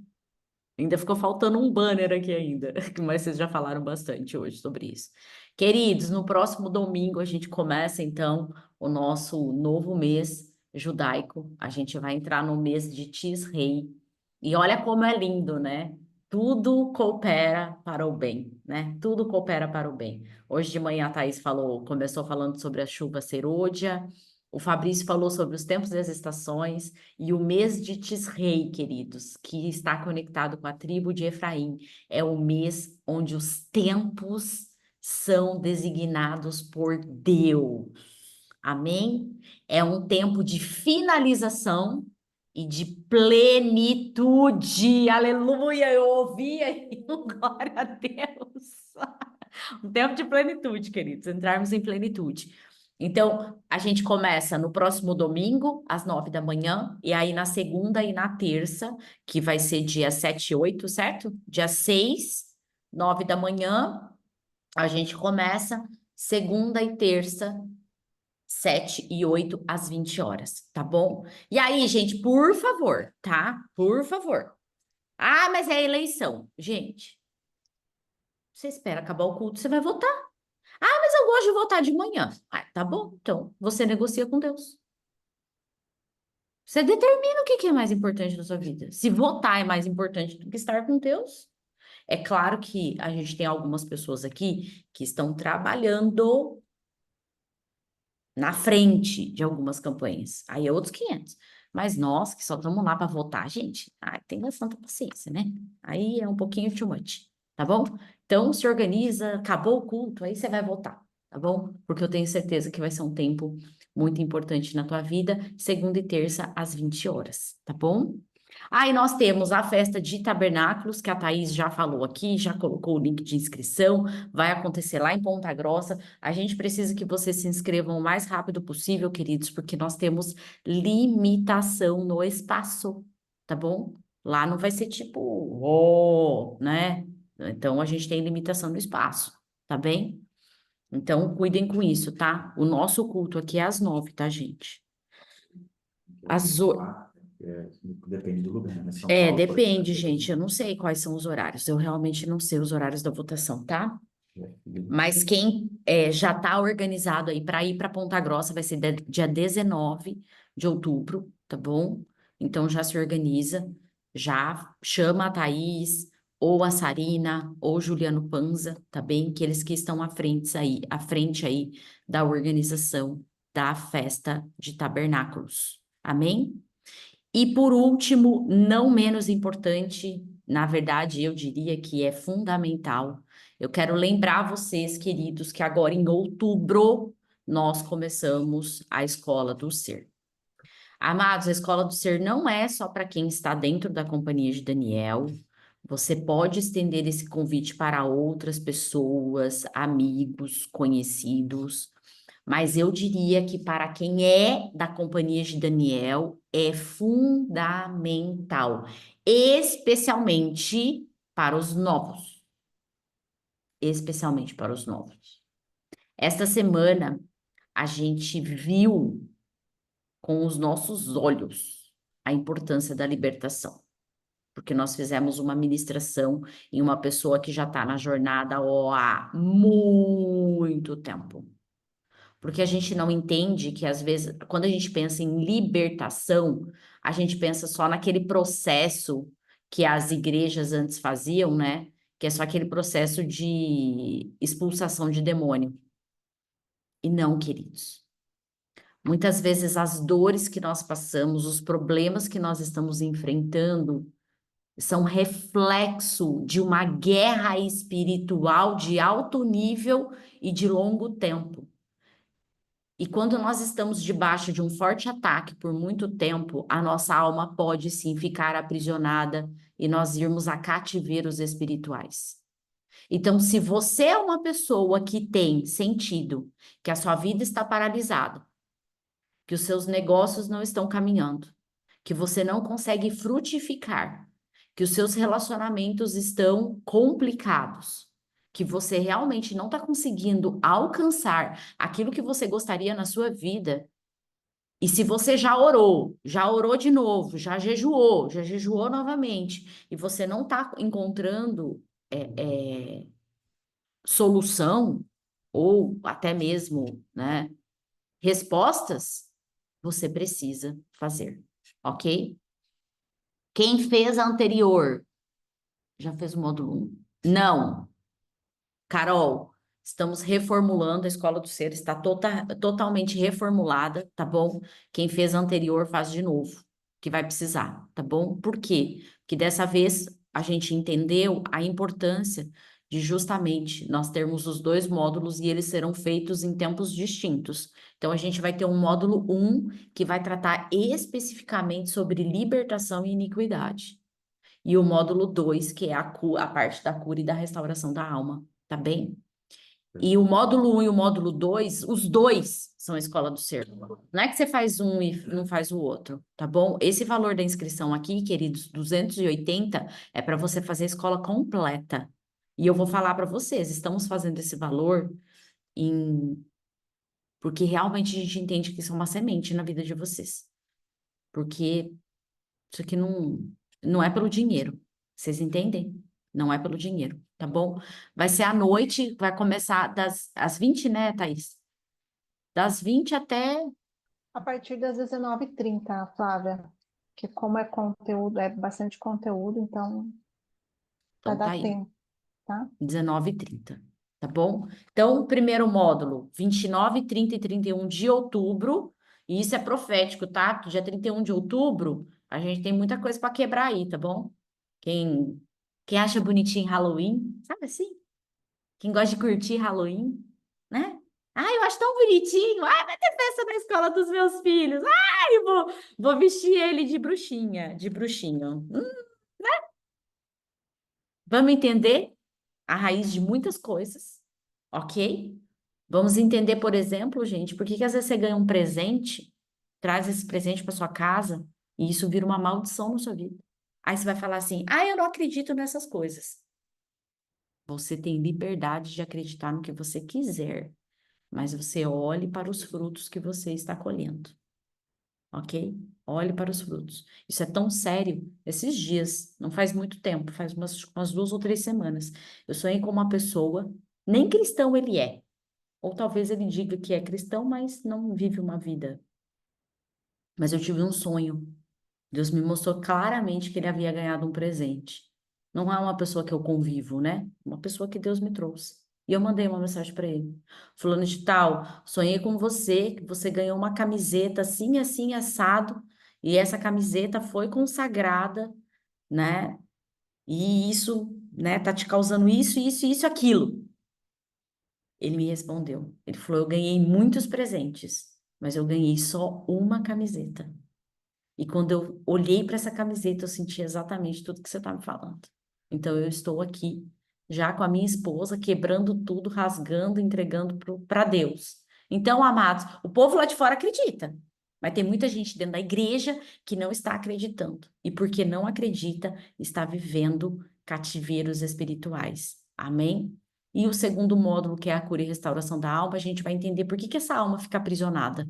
Ainda ficou faltando um banner aqui ainda, mas vocês já falaram bastante hoje sobre isso. Queridos, no próximo domingo a gente começa então o nosso novo mês judaico. A gente vai entrar no mês de Tisrei. E olha como é lindo, né? Tudo coopera para o bem, né? Tudo coopera para o bem. Hoje de manhã a Thaís começou falando sobre a chuva serôdia. O Fabrício falou sobre os tempos e as estações. E o mês de Tisrei, queridos, que está conectado com a tribo de Efraim, é o mês onde os tempos são designados por Deus. Amém? É um tempo de finalização e de plenitude. Aleluia! Eu ouvi aí, glória a Deus. Um tempo de plenitude, queridos, entrarmos em plenitude. Então, a gente começa no próximo domingo, às 9 da manhã, e aí na segunda e na terça, que vai ser dia 7 e 8, certo? Dia 6, 9 da manhã, a gente começa, segunda e terça, 7 e 8 às 20 horas, tá bom? E aí, gente, por favor, tá? Por favor. Ah, mas é eleição. Gente, você espera acabar o culto, você vai votar. Ah, mas eu gosto de votar de manhã. Ah, tá bom, então você negocia com Deus. Você determina o que é mais importante na sua vida. Se votar é mais importante do que estar com Deus. É claro que a gente tem algumas pessoas aqui que estão trabalhando na frente de algumas campanhas. Aí é outros 500. Mas nós que só estamos lá para votar, gente, tenha santa paciência, né? Aí é um pouquinho too much, tá bom? Então se organiza, acabou o culto, aí você vai votar, tá bom? Porque eu tenho certeza que vai ser um tempo muito importante na tua vida, segunda e terça às 20 horas, tá bom? Aí nós temos a festa de tabernáculos, que a Thaís já falou aqui, já colocou o link de inscrição, vai acontecer lá em Ponta Grossa. A gente precisa que vocês se inscrevam o mais rápido possível, queridos, porque nós temos limitação no espaço, tá bom? Lá não vai ser tipo, né? Então a gente tem limitação no espaço, tá bem? Então cuidem com isso, tá? O nosso culto aqui é às 9, tá, gente? Às 8. Depende do lugar, né? São Paulo, por Depende, exemplo, gente. Eu não sei quais são os horários. Eu realmente não sei os horários da votação, tá? Mas quem já está organizado aí para ir para Ponta Grossa vai ser dia 19 de outubro, tá bom? Então já se organiza, já chama a Thaís, ou a Sarina, ou o Juliano Panza, tá bem? Que eles que estão à frente aí da organização da festa de tabernáculos. Amém? E por último, não menos importante, na verdade, eu diria que é fundamental. Eu quero lembrar vocês, queridos, que agora em outubro nós começamos a Escola do Ser. Amados, a Escola do Ser não é só para quem está dentro da companhia de Daniel. Você pode estender esse convite para outras pessoas, amigos, conhecidos. Mas eu diria que para quem é da companhia de Daniel é fundamental, especialmente para os novos. Especialmente para os novos. Esta semana a gente viu com os nossos olhos a importância da libertação. Porque nós fizemos uma ministração em uma pessoa que já está na jornada há muito tempo. Porque a gente não entende que, às vezes, quando a gente pensa em libertação, a gente pensa só naquele processo que as igrejas antes faziam, né? Que é só aquele processo de expulsação de demônio. E não, queridos. Muitas vezes as dores que nós passamos, os problemas que nós estamos enfrentando, são reflexo de uma guerra espiritual de alto nível e de longo tempo. E quando nós estamos debaixo de um forte ataque por muito tempo, a nossa alma pode sim ficar aprisionada e nós irmos a cativeiros espirituais. Então, se você é uma pessoa que tem sentido que a sua vida está paralisada, que os seus negócios não estão caminhando, que você não consegue frutificar, que os seus relacionamentos estão complicados, que você realmente não está conseguindo alcançar aquilo que você gostaria na sua vida, e se você já orou de novo, já jejuou novamente, e você não está encontrando solução, ou até mesmo, né, respostas, você precisa fazer, ok? Quem fez a anterior? Já fez o módulo 1? Não. Carol, estamos reformulando, a Escola do Ser está totalmente reformulada, tá bom? Quem fez a anterior faz de novo, que vai precisar, tá bom? Por quê? Porque dessa vez a gente entendeu a importância de justamente nós termos os dois módulos e eles serão feitos em tempos distintos. Então, a gente vai ter um módulo 1 que vai tratar especificamente sobre libertação e iniquidade. E o módulo 2, que é a parte da cura e da restauração da alma, tá bem? E o módulo 1 e o módulo 2, os dois são a Escola do Ser. Não é que você faz um e não faz o outro, tá bom? Esse valor da inscrição aqui, queridos, 280, é para você fazer a escola completa. E eu vou falar para vocês, estamos fazendo esse valor porque realmente a gente entende que isso é uma semente na vida de vocês. Porque isso aqui não é pelo dinheiro. Vocês entendem? Não é pelo dinheiro, tá bom? Vai ser à noite, vai começar às 20, né, Thaís? Das 20 até... A partir das 19h30, Flávia. Que como é conteúdo, é bastante conteúdo, então vai Então tá dar aí, tempo, tá? 19h30, tá bom? Então, o primeiro módulo, 29, 30 e 31 de outubro, e isso é profético, tá? Porque dia 31 de outubro, a gente tem muita coisa para quebrar aí, tá bom? Quem acha bonitinho Halloween, sabe assim? Quem gosta de curtir Halloween, né? Ai, eu acho tão bonitinho. Ai, vai ter festa na escola dos meus filhos. Ai, vou vestir ele de bruxinha, de bruxinho. Né? Vamos entender a raiz de muitas coisas, ok? Vamos entender, por exemplo, gente, por que às vezes você ganha um presente, traz esse presente para sua casa e isso vira uma maldição na sua vida. Aí você vai falar assim, eu não acredito nessas coisas. Você tem liberdade de acreditar no que você quiser, mas você olhe para os frutos que você está colhendo, ok? Olhe para os frutos. Isso é tão sério. Esses dias, não faz muito tempo, faz umas 2 ou 3 semanas, eu sonhei com uma pessoa, nem cristão ele é, ou talvez ele diga que é cristão, mas não vive uma vida. Mas eu tive um sonho. Deus me mostrou claramente que ele havia ganhado um presente. Não é uma pessoa que eu convivo, né? Uma pessoa que Deus me trouxe. E eu mandei uma mensagem para ele. Fulano de tal, sonhei com você, que você ganhou uma camiseta assim, assim, assado, e essa camiseta foi consagrada, né? E isso, né, tá te causando isso, aquilo. Ele me respondeu. Ele falou: eu ganhei muitos presentes, mas eu ganhei só uma camiseta. E quando eu olhei para essa camiseta, eu senti exatamente tudo que você está me falando. Então, eu estou aqui, já com a minha esposa, quebrando tudo, rasgando, entregando para Deus. Então, amados, o povo lá de fora acredita, mas tem muita gente dentro da igreja que não está acreditando. E porque não acredita, está vivendo cativeiros espirituais. Amém? E o segundo módulo, que é a cura e restauração da alma, a gente vai entender por que essa alma fica aprisionada.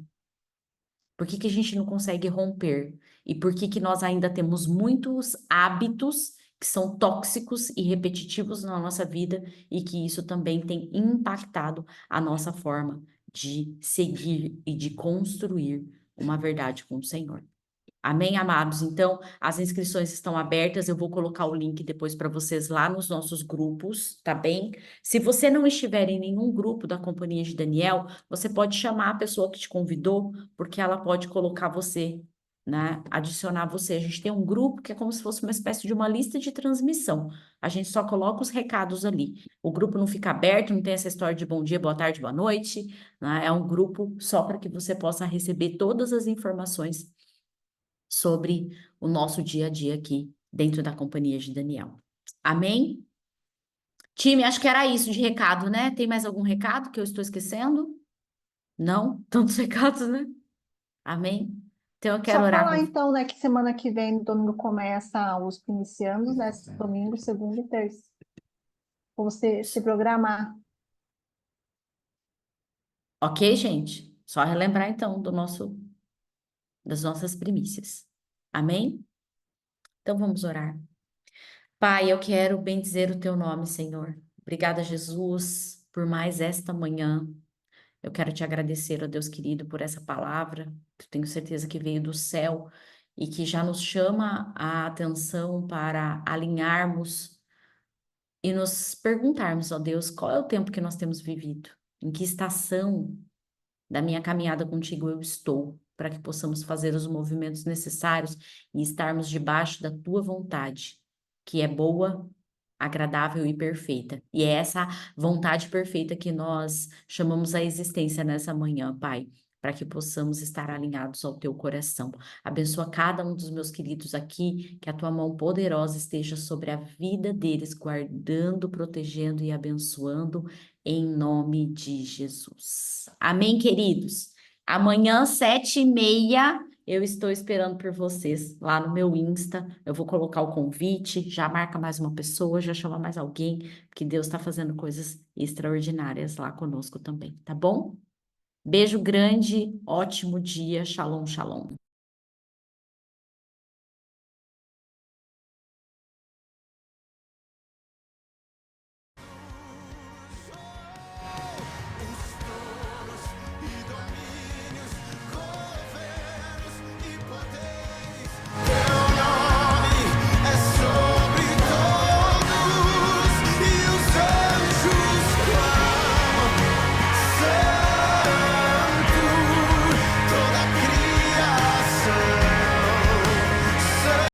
Por que que a gente não consegue romper? E por que que nós ainda temos muitos hábitos que são tóxicos e repetitivos na nossa vida e que isso também tem impactado a nossa forma de seguir e de construir uma verdade com o Senhor. Amém, amados? Então, as inscrições estão abertas. Eu vou colocar o link depois para vocês lá nos nossos grupos, tá bem? Se você não estiver em nenhum grupo da Companhia de Daniel, você pode chamar a pessoa que te convidou, porque ela pode colocar você, né? Adicionar você. A gente tem um grupo que é como se fosse uma espécie de uma lista de transmissão. A gente só coloca os recados ali. O grupo não fica aberto, não tem essa história de bom dia, boa tarde, boa noite, né? É um grupo só para que você possa receber todas as informações sobre o nosso dia a dia aqui dentro da Companhia de Daniel. Amém? Time, acho que era isso de recado, né? Tem mais algum recado que eu estou esquecendo? Não? Tantos recados, né? Amém? Então eu quero Só orar falar com... então, né, que semana que vem, domingo, começa a USP iniciando, né? Domingo, segunda e terça. Pra você se programar. Ok, gente? Só relembrar então das nossas primícias. Amém? Então vamos orar. Pai, eu quero bendizer o teu nome, Senhor. Obrigada, Jesus, por mais esta manhã. Eu quero te agradecer, ó Deus querido, por essa palavra, que eu tenho certeza que veio do céu e que já nos chama a atenção para alinharmos e nos perguntarmos, ó Deus, qual é o tempo que nós temos vivido? Em que estação da minha caminhada contigo eu estou? Para que possamos fazer os movimentos necessários e estarmos debaixo da tua vontade, que é boa, agradável e perfeita. E é essa vontade perfeita que nós chamamos a existência nessa manhã, Pai, para que possamos estar alinhados ao teu coração. Abençoa cada um dos meus queridos aqui, que a tua mão poderosa esteja sobre a vida deles, guardando, protegendo e abençoando, em nome de Jesus. Amém, queridos? Amanhã, 7h30, eu estou esperando por vocês lá no meu Insta. Eu vou colocar o convite, já marca mais uma pessoa, já chama mais alguém, porque Deus está fazendo coisas extraordinárias lá conosco também, tá bom? Beijo grande, ótimo dia, shalom, shalom.